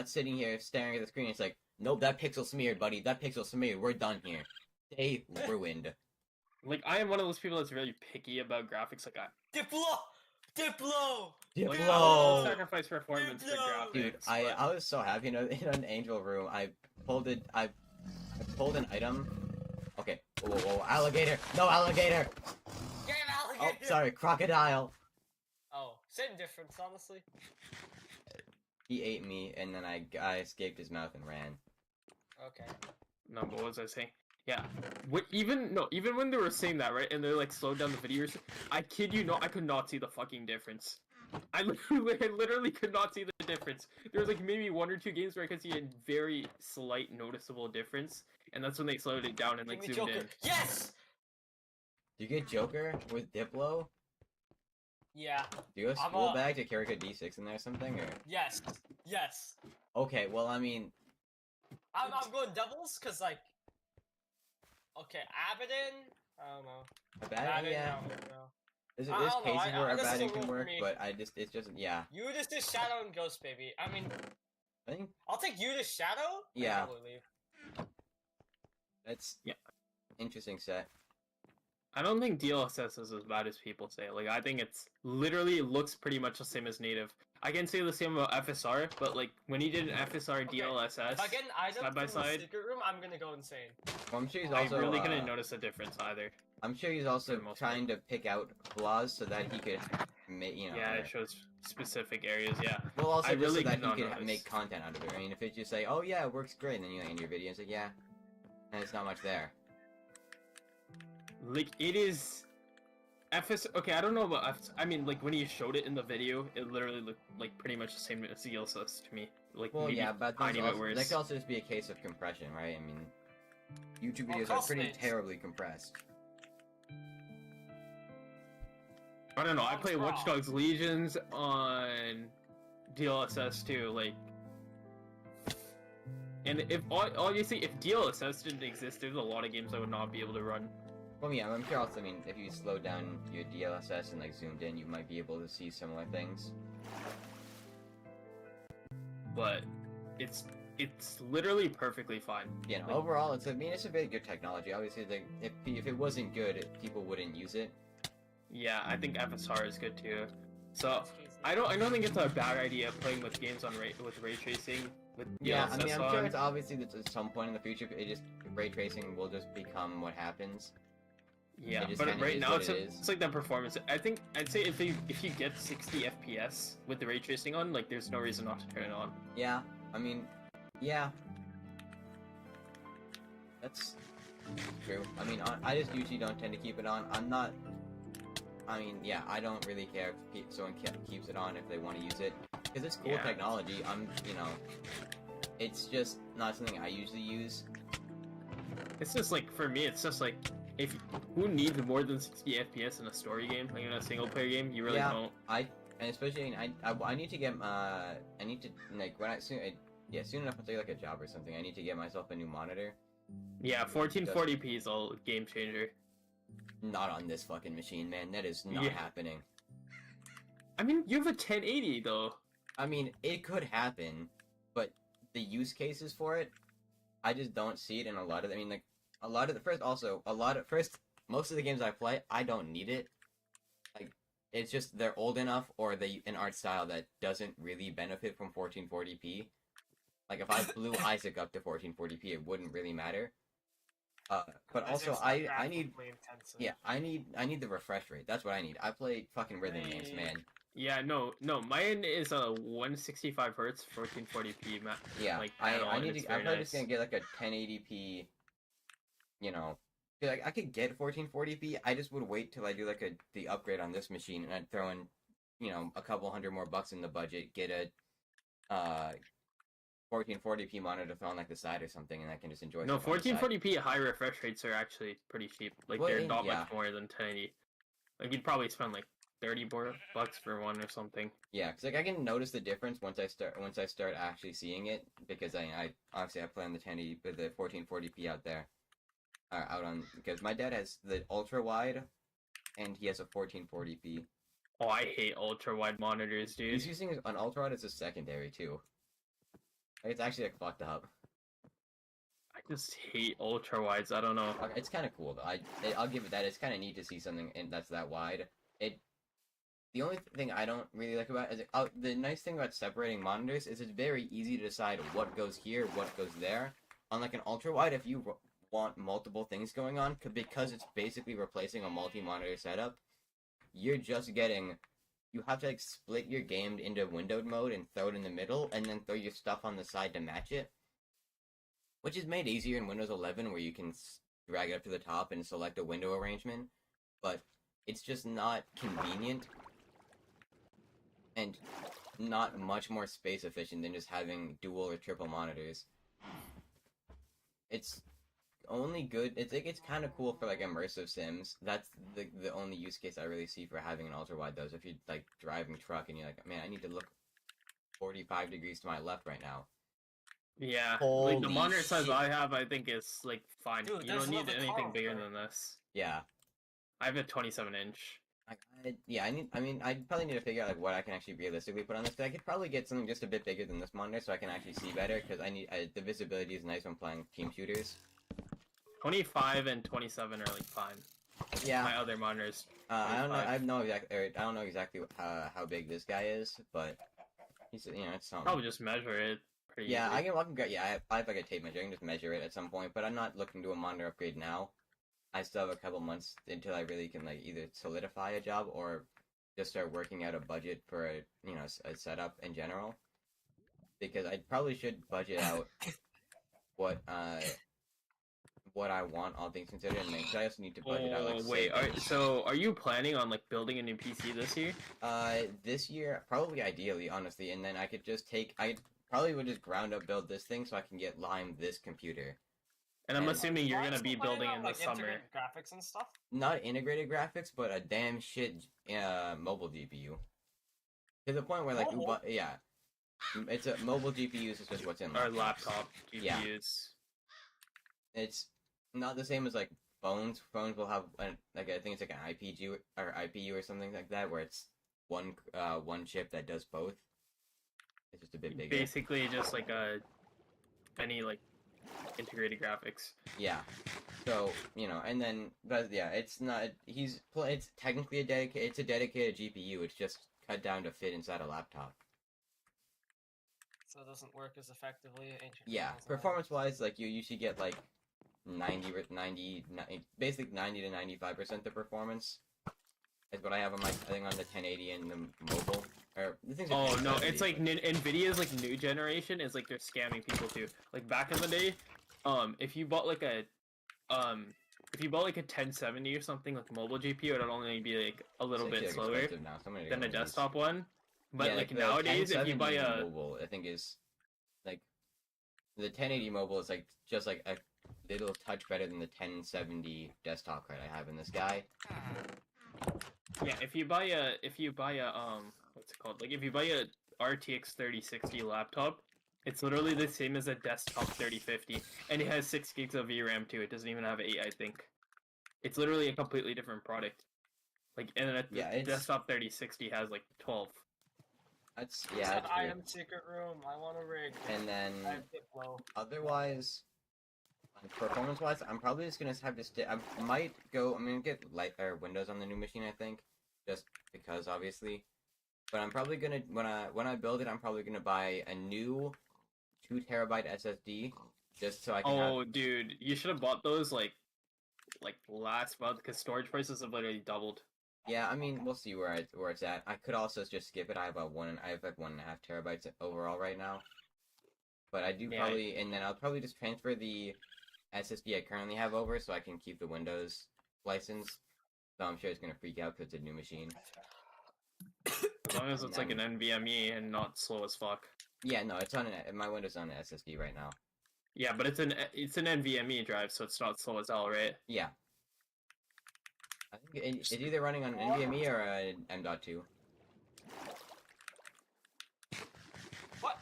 sitting here staring at the screen. It's like, nope, that pixel smeared, buddy. That pixel smeared. We're done here. Day ruined. Like I am one of those people that's really picky about graphics. Like Diplo! Diplo! like I Diplo! will sacrifice performance for Diplo! graphics. Dude, but- I was so happy. You know, in an angel room, I pulled an item. Okay, whoa, alligator! No alligator! Get him, Oh, alligator! sorry, crocodile. Oh, same difference, honestly. He ate me, and then I escaped his mouth and ran. Okay. No, but what was I saying? Yeah. Even when they were saying that, right, and they're like slowed down the videos, I kid you not, I could not see the fucking difference. I literally could not see the difference. There was like maybe one or two games where I could see a very slight noticeable difference, and that's when they slowed it down and like Give me zoomed Joker. in. Yes! Do you get Joker with Diplo? Yeah. Do you have I'm school a- bag to carry a D6 in there or something? Or Yes. Yes. okay, well, I mean, I'm going doubles, cause like. Okay, Abaddon. I don't know. a bag, Abaddon, yeah. I don't know. There's I cases don't know, where a this is a bag rule can for work, me. but it's just, yeah. You just did Shadow and Ghost, baby. I mean, I think I'll take you to Shadow. Yeah. I'll probably leave. that's Yeah. interesting set. I don't think DLSS is as bad as people say. Like I think it's literally looks pretty much the same as native. I can say the same about FSR, but like when he did an FSR Okay, DLSS If I get an item side by from the side, secret room, I'm gonna go insane. Well, I'm sure he's I also really couldn't notice a difference either. I'm sure he's also for the most trying to pick out flaws so that he could make, you know. Yeah, it shows specific areas. Yeah, Well, also I just really so that could he not could notice. make content out of it. I mean, if it's just say, oh yeah, it works great, and then you end your video and say, yeah, and it's not much there. like it is. Okay, I don't know about I mean, like when he showed it in the video, it literally looked like pretty much the same as DLSS to me. Like Well, maybe yeah, but tiny bit worse. that could also just be a case of compression, right? I mean, YouTube Well, videos are pretty crossfades. terribly compressed. I don't know. I play Watch Cross. Dogs Legions on DLSS too, like. And if obviously if DLSS didn't exist, there's a lot of games I would not be able to run. Well, yeah, I'm sure also, I mean, if you slow down your DLSS and like zoomed in, you might be able to see similar things. But it's literally perfectly fine. You know, Like- overall, it's a very good technology. Obviously, like, if it wasn't good, people wouldn't use it. Yeah, I think FSR is good too. So I don't think it's a bad idea playing with games on with ray tracing with Yeah, I DLSS mean, I'm sure on. it's obviously that at some point in the future, ray tracing will just become what happens. Yeah, It just but kinda right is now what it's it is. like the performance. I'd say if you get 60 FPS with the ray tracing on, like there's no reason not to turn it on. Yeah, I mean, yeah, That's true. I mean, I just usually don't tend to keep it on. I'm not. I mean, yeah, I don't really care if someone keeps it on if they want to use it, because it's cool technology. You know, it's just not something I usually use. It's just like, for me, it's just like, who needs more than 60 FPS in a story game? Like in a single player game, you really don't. And especially, I need to get, I need to, like, soon enough I'll take like a job or something. I need to get myself a new monitor. Yeah, 1440p is a game changer. Not on this fucking machine, man. That is not happening. I mean, you have a 1080 though. I mean, it could happen, but the use cases for it, I just don't see it in a lot of. I mean, like most of the games I play, I don't need it. Like, it's just they're old enough, or an art style that doesn't really benefit from 1440p. Like, if I blew Isaac up to 1440p, it wouldn't really matter. But also, I need the refresh rate. That's what I need. I play fucking rhythm games, man. Yeah, no, mine is a 165 hertz, 1440p. Yeah, like, I'm probably nice. just gonna get like a 1080p. You know, like I could get 1440p. I just would wait till I do like the upgrade on this machine, and I'd throw in, you know, a couple $100 more in the budget, get a 1440p monitor thrown like the side or something, and I can just enjoy. No, 1440p high refresh rates are actually pretty cheap. Like, they're not much more than 1080. Like, you'd probably spend like $30 bucks for one or something. Yeah, because like I can notice the difference once I start actually seeing it, because I obviously I play on the 1080 with the 1440p out there, because my dad has the ultra wide, and he has a 1440p. Oh, I hate ultra wide monitors, dude. He's using an ultra wide as a secondary too. Like, it's actually like fucked up. I just hate ultra wides. I don't know. It's kind of cool though. I'll give it that. It's kind of neat to see something that's that wide. The only thing I don't really like about it is the nice thing about separating monitors is it's very easy to decide what goes here, what goes there. Unlike an ultra wide, if you want multiple things going on, because it's basically replacing a multi-monitor setup, you're just getting. You have to like split your game into windowed mode and throw it in the middle, and then throw your stuff on the side to match it. Which is made easier in Windows 11, where you can drag it up to the top and select a window arrangement, but it's just not convenient. And not much more space efficient than just having dual or triple monitors. It's only good. It's kind of cool for like immersive sims. That's the only use case I really see for having an ultra wide. Though, if you're like driving truck and you're like, man, I need to look 45 degrees to my left right now. Yeah, Holy like the monitor size shit. I have, I think is like fine. Dude, you there's don't need another anything car bigger over there. than this. Yeah. I have a 27-inch. I probably need to figure out like what I can actually realistically put on this. Cause I could probably get something just a bit bigger than this monitor, so I can actually see better. Because the visibility is nice when playing team shooters. 25 and 27 are like fine. Yeah. My other monitors. I don't know. 25. I don't know exactly how big this guy is, but he's it's something. Probably just measure it. Pretty Yeah, easy. I have like a tape measure. I can just measure it at some point, but I'm not looking to a monitor upgrade now. I still have a couple months until I really can like either solidify a job or just start working out a budget for a setup in general. Because I probably should budget out what I want, all things considered, and then I also need to budget out like. Wait, are you planning on like building a new PC this year? This year probably ideally, honestly, and then I probably would just ground up build this thing so I can get Lime this computer. And I'm And- assuming you're gonna Lots be of playing building on, in the like, summer. integrated graphics and stuff. Not integrated graphics, but a damn shit mobile GPU. To the point where like Mobile? it's a mobile GPUs is just what's in Or laptops. laptop Yeah. GPUs. It's not the same as like phones. Phones will have I think it's like an IPG or IPU or something like that, where it's one chip that does both. It's just a bit bigger. Basically, just like any like integrated graphics. Yeah. So, and then, but yeah, it's not, it's technically a dedicated GPU, it's just cut down to fit inside a laptop. So it doesn't work as effectively. Yeah, performance-wise, like, you usually get, like, basically 90 to 95% the performance. Is what I have on my, I think on the 1080 and the mobile. Or, the things are Oh no, 1070. it's like Nvidia's like new generation is like they're scamming people too. Like back in the day, if you bought like a if you bought like a 1070 or something, like mobile GPU, it'd only be like a little It's bit actually, like, slower expensive now. Somebody than a got one of these. desktop one. But Yeah, like the nowadays, if you buy 1070 a mobile, I think is like the 1080 mobile is like just like a little touch better than the 1070 desktop card I have in this guy. yeah, if you buy a what's it called? Like if you buy a RTX 3060 laptop, it's literally the same as a desktop 3050, and it has 6 gigs of VRAM too. It doesn't even have 8, I think. It's literally a completely different product. Like, and then Yeah, the it's desktop 3060 has like 12. that's He yeah, said, that's I weird. am secret room. I want a rig. And then I have Diplo. otherwise, performance-wise, I'm probably just gonna have to stay. I might go. I'm gonna get light or Windows on the new machine. I think, just because obviously. But I'm probably gonna when I build it, I'm probably gonna buy a new 2 terabyte SSD just so I can have. Oh, dude, you should have bought those like last month because storage prices have literally doubled. Yeah, I mean, we'll see where it's at. I could also just skip it. I have I have like 1.5 terabytes overall right now. But I do Yeah. probably, and then I'll probably just transfer the SSD I currently have over so I can keep the Windows license. So I'm sure it's gonna freak out because it's a new machine. As long as it's like an NVMe and not slow as fuck. Yeah, no, it's on my Windows on an SSD right now. Yeah, but it's an NVMe drive, so it's not slow as hell, right? Yeah. I think it's either running on an NVMe or an M.2. What?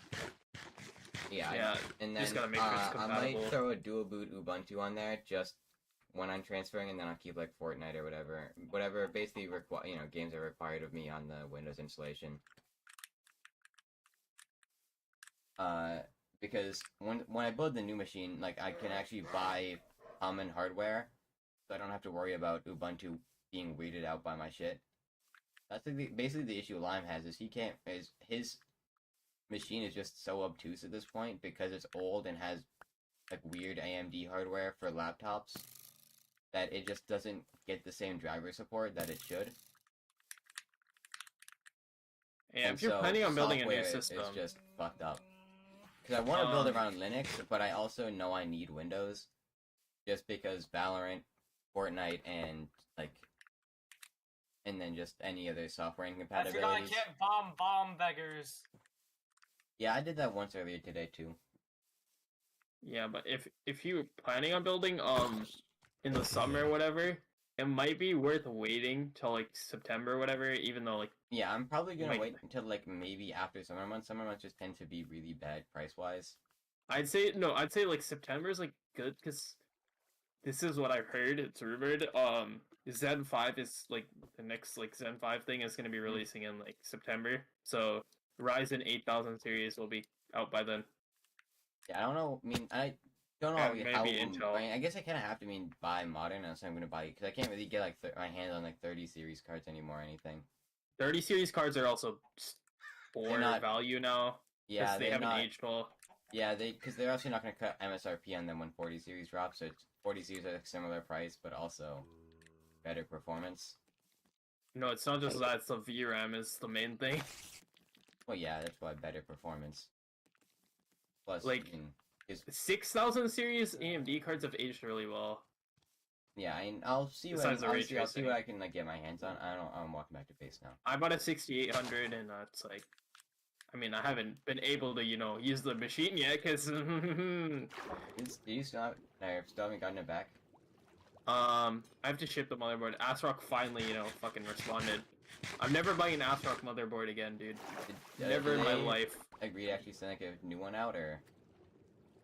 Yeah, Yeah, and then just gotta make sure it's I might compatible. throw a dual boot Ubuntu on there just when I'm transferring, and then I'll keep like Fortnite or whatever basically games are required of me on the Windows installation. Because when I build the new machine, like I can actually buy common hardware, so I don't have to worry about Ubuntu being weeded out by my shit. That's like basically the issue Lime has is his machine is just so obtuse at this point because it's old and has like weird AMD hardware for laptops that it just doesn't get the same driver support that it should. Yeah, And if you're so planning on building a new software system, it's just fucked up. Because I want to build around Linux, but I also know I need Windows, just because Valorant, Fortnite, and then just any other software I forgot I incompatibilities. can't bomb beggars. Yeah, I did that once earlier today too. yeah, but if you're planning on building in the summer or whatever, it might be worth waiting till like September or whatever, even though like Yeah, I'm probably gonna Like- wait until like maybe after summer months. Summer months just tend to be really bad price wise. I'd say like September is like good because this is what I've heard. It's rumored. Zen 5 is like the next like Zen 5 thing is gonna be releasing in like September. So Ryzen 8000 series will be out by then. Yeah, I don't know. I mean, I don't know Yeah, how. maybe Intel. I guess I kind of have to buy modern unless I'm gonna buy because I can't really get like my hands on like 30 series cards anymore or anything. 30 series cards are also poor not- value now. Yeah, because they they're haven't not. aged well. Yeah, because they're also not gonna cut MSRP on them when 40 series drops. So it's 40 series at a similar price, but also better performance. No, it's not just that. It's the VRAM is the main thing. Well, yeah, that's why better performance. Plus, Like- I mean, 6000 series AMD cards have aged really well. yeah, I'll see what Besides the ray I'll see what tracing. I can like get my hands on. I'm walking back to base now. I bought a 6800 and it's like, I mean, I haven't been able to, use the machine yet because, Do you still haven't gotten it back? I have to ship the motherboard. ASRock finally, fucking responded. I'm never buying an ASRock motherboard again, dude. Never in my they life. Agree to actually send like a new one out, or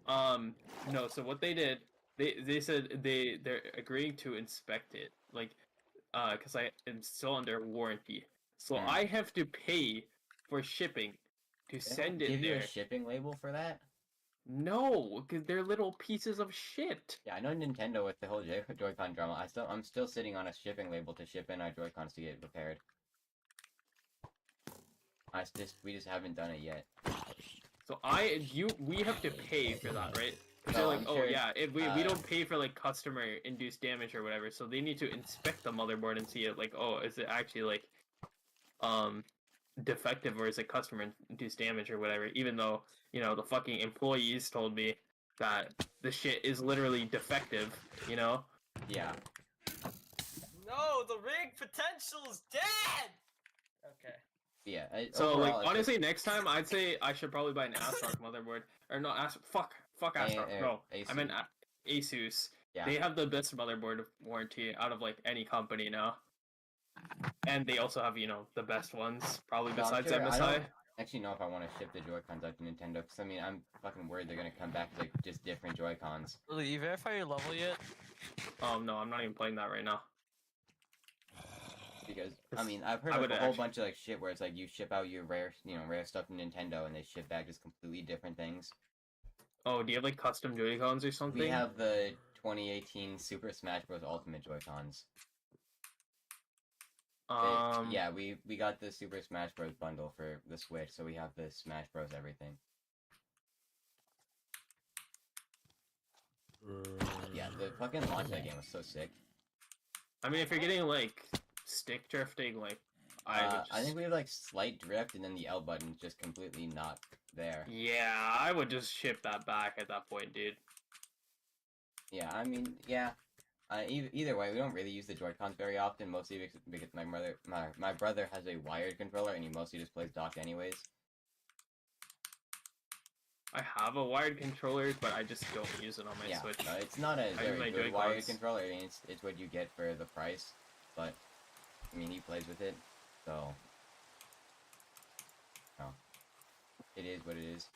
No, so what they did, they said they're agreeing to inspect it, like, because I am still under warranty. So Hmm. I have to pay for shipping to They send don't it give you there. a shipping label for that? No, because they're little pieces of shit. Yeah, I know Nintendo with the whole Joy-Con drama. I'm still sitting on a shipping label to ship in our Joy-Cons to get repaired. We just haven't done it yet. So we have to pay for that, right? Because Oh, they're like, I'm oh sure, yeah, if we uh, don't pay for like customer induced damage or whatever, so they need to inspect the motherboard and see it like, oh, is it actually like defective or is it customer induced damage or whatever? Even though the fucking employees told me that the shit is literally defective, you know? Yeah. No, the rig potential's dead. Okay. Yeah. So overall, like it's just- honestly, next time I'd say I should probably buy an ASRock motherboard, or no, fuck ASRock, no, I meant Asus. yeah. They have the best motherboard warranty out of like any company now, and they also have the best ones probably So I'm besides sure- I MSI. don't actually know if I want to ship the Joy-Cons out to Nintendo, because I mean, I'm fucking worried they're gonna come back as like just different Joy-Cons. Really, you verify your level yet? No, I'm not even playing that right now. Because I mean, I've heard I of would a whole actually- bunch of like shit where it's like you ship out your rare stuff to Nintendo and they ship back just completely different things. Oh, do you have like custom Joy-Cons or something? We have the 2018 Super Smash Bros. Ultimate Joy-Cons. Yeah, we got the Super Smash Bros. Bundle for the Switch, so we have the Smash Bros. Everything. Yeah, the fucking launch of that game was so sick. I mean, if you're getting like stick drifting, like I think we have like slight drift, and then the L button's just completely not there. yeah, I would just ship that back at that point, dude. Yeah, I mean, yeah. Either way, we don't really use the Joy-Cons very often, mostly because my brother has a wired controller, and he mostly just plays docked anyways. I have a wired controller, but I just don't use it on my Yeah, Switch. no, it's not a use very my good wired Joy-Cons. controller. I mean, it's what you get for the price, but I mean, he plays with it, so no, it is what it is.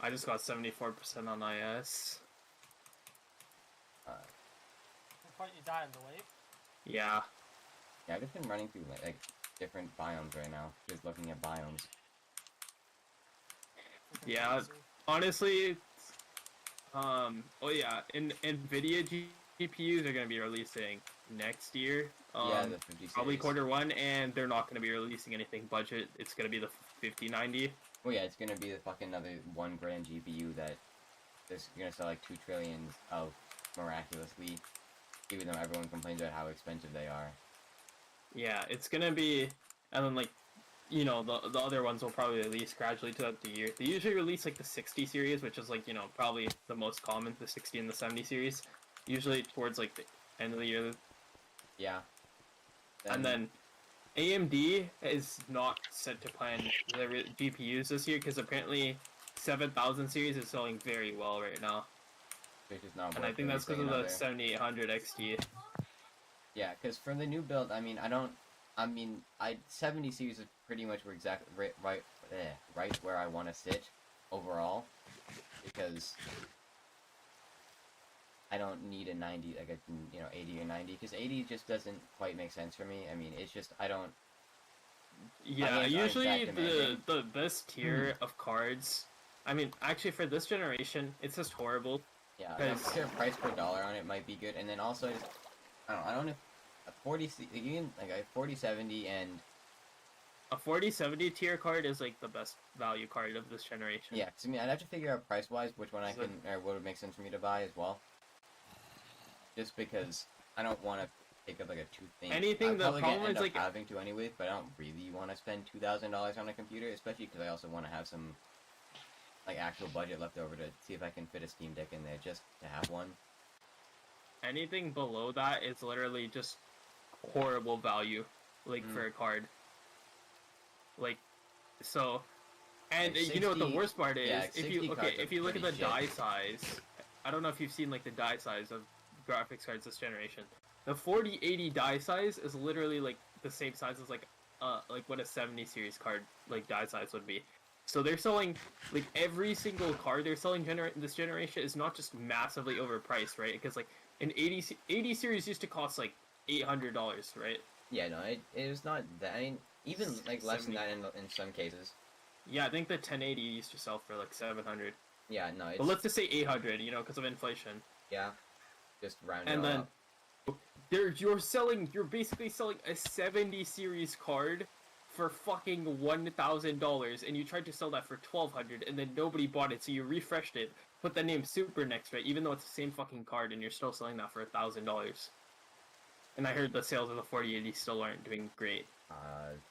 I just got 74% on IS. What part you die in the wave? Yeah. Yeah, I've just been running through like different biomes right now, just looking at biomes. Yeah. Honestly, oh yeah, NVIDIA GPUs are gonna be releasing next year. Yeah, the 50 Probably series. Q1, and they're not gonna be releasing anything budget. It's gonna be the 5090. Well, yeah, it's gonna be the fucking another $1 grand GPU that is gonna sell like 2 trillion of miraculously, even though everyone complains about how expensive they are. Yeah, it's gonna be, and then like, the other ones will probably release gradually throughout the year. They usually release like the 60 series, which is like probably the most common, the 60 and the 70 series, usually towards like the end of the year. Yeah. And then AMD is not set to plan their GPUs this year because apparently 7000 series is selling very well right now, which is not. and I think that's because of the 7800 XT. Yeah, because for the new build, I mean, 70 series is pretty much where right where I want to sit overall, because I don't need a 90, like a 80 or 90, because 80 just doesn't quite make sense for me. I mean, it's just I don't. Yeah, it's not usually that demanding. the best tier of cards. I mean, actually for this generation, it's just horrible. Yeah, Because- if their price per dollar on it might be good, and then also just I don't know if a 4070 and A 4070 tier card is like the best value card of this generation. yeah, 'cause I mean I'd have to figure out price wise which one I So- can or what would make sense for me to buy as well. Just because I don't want to pick up like a two thing. Anything, I'd the probably problem end is, up like- having to anyways, but I don't really want to spend $2,000 on a computer, especially because I also want to have some like actual budget left over to see if I can fit a Steam Deck in there just to have one. Anything below that is literally just horrible value, like for a card. Like, so, and Like you know what the 60 worst part is? yeah, if you 60 cards are if you look at the pretty shit. die size, I don't know if you've seen like the die size of graphics cards this generation. The 4080 die size is literally like the same size as like what a 70 series card like die size would be. So they're selling like every single card they're selling this generation is not just massively overpriced, right? Because like an 80 series used to cost like $800, right? Yeah, no, it is not that. I mean, even like less than that in some cases. Yeah, I think the 1080 used to sell for like 700. Yeah, no, it's But let's just say 800, because of inflation. yeah, just round And it all then up. you're basically selling a 70 series card for fucking $1,000, and you tried to sell that for $1,200, and then nobody bought it, so you refreshed it, put the name Super next to it, even though it's the same fucking card, and you're still selling that for $1,000. And I heard the sales of the 4080 still aren't doing great.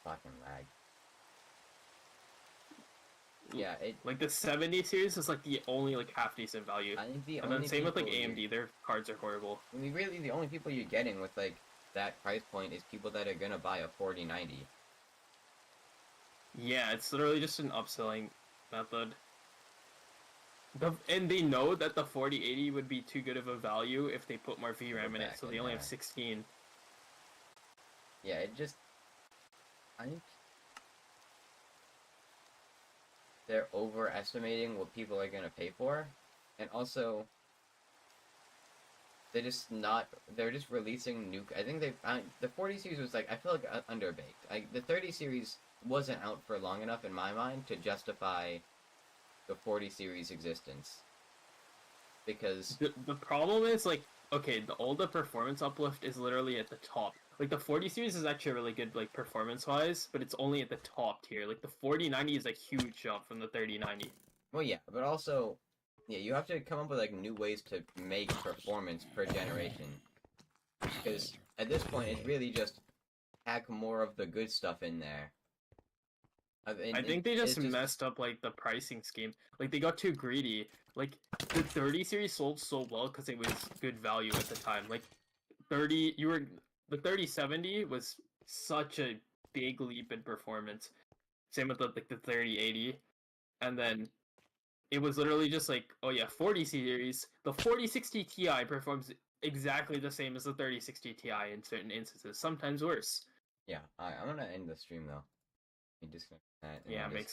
Fucking lag. Yeah, Like the 70 series is like the only like half decent value. I think the And only then same with like people you- AMD, their cards are horrible. I mean, really, the only people you're getting with like that price point is people that are gonna buy a 4090. Yeah, it's literally just an upselling method. And they know that the 4080 would be too good of a value if they put more VRAM in it, back so in they only have there. 16. Yeah, it just, I think they're overestimating what people are gonna pay for, and also they're just releasing new. I think the 40 series was like, I feel like underbaked. The 30 series wasn't out for long enough in my mind to justify the 40 series existence. Because The problem is, like, okay, all the performance uplift is literally at the top. Like, the 40 series is actually really good, like, performance-wise, but it's only at the top tier. Like, the 4090 is a huge jump from the 3090. well, yeah, but also, yeah, you have to come up with like new ways to make performance per generation. Because at this point, it's really just pack more of the good stuff in there. I think they just messed up, like, the pricing scheme. Like, they got too greedy. Like, the 30 series sold so well because it was good value at the time. Like, the 3070 was such a big leap in performance. Same with the 3080. And then it was literally just like, oh yeah, 40 series. The 4060 Ti performs exactly the same as the 3060 Ti in certain instances, sometimes worse. Yeah, I'm gonna end the stream though. You disconnect that. And Yeah, then just makes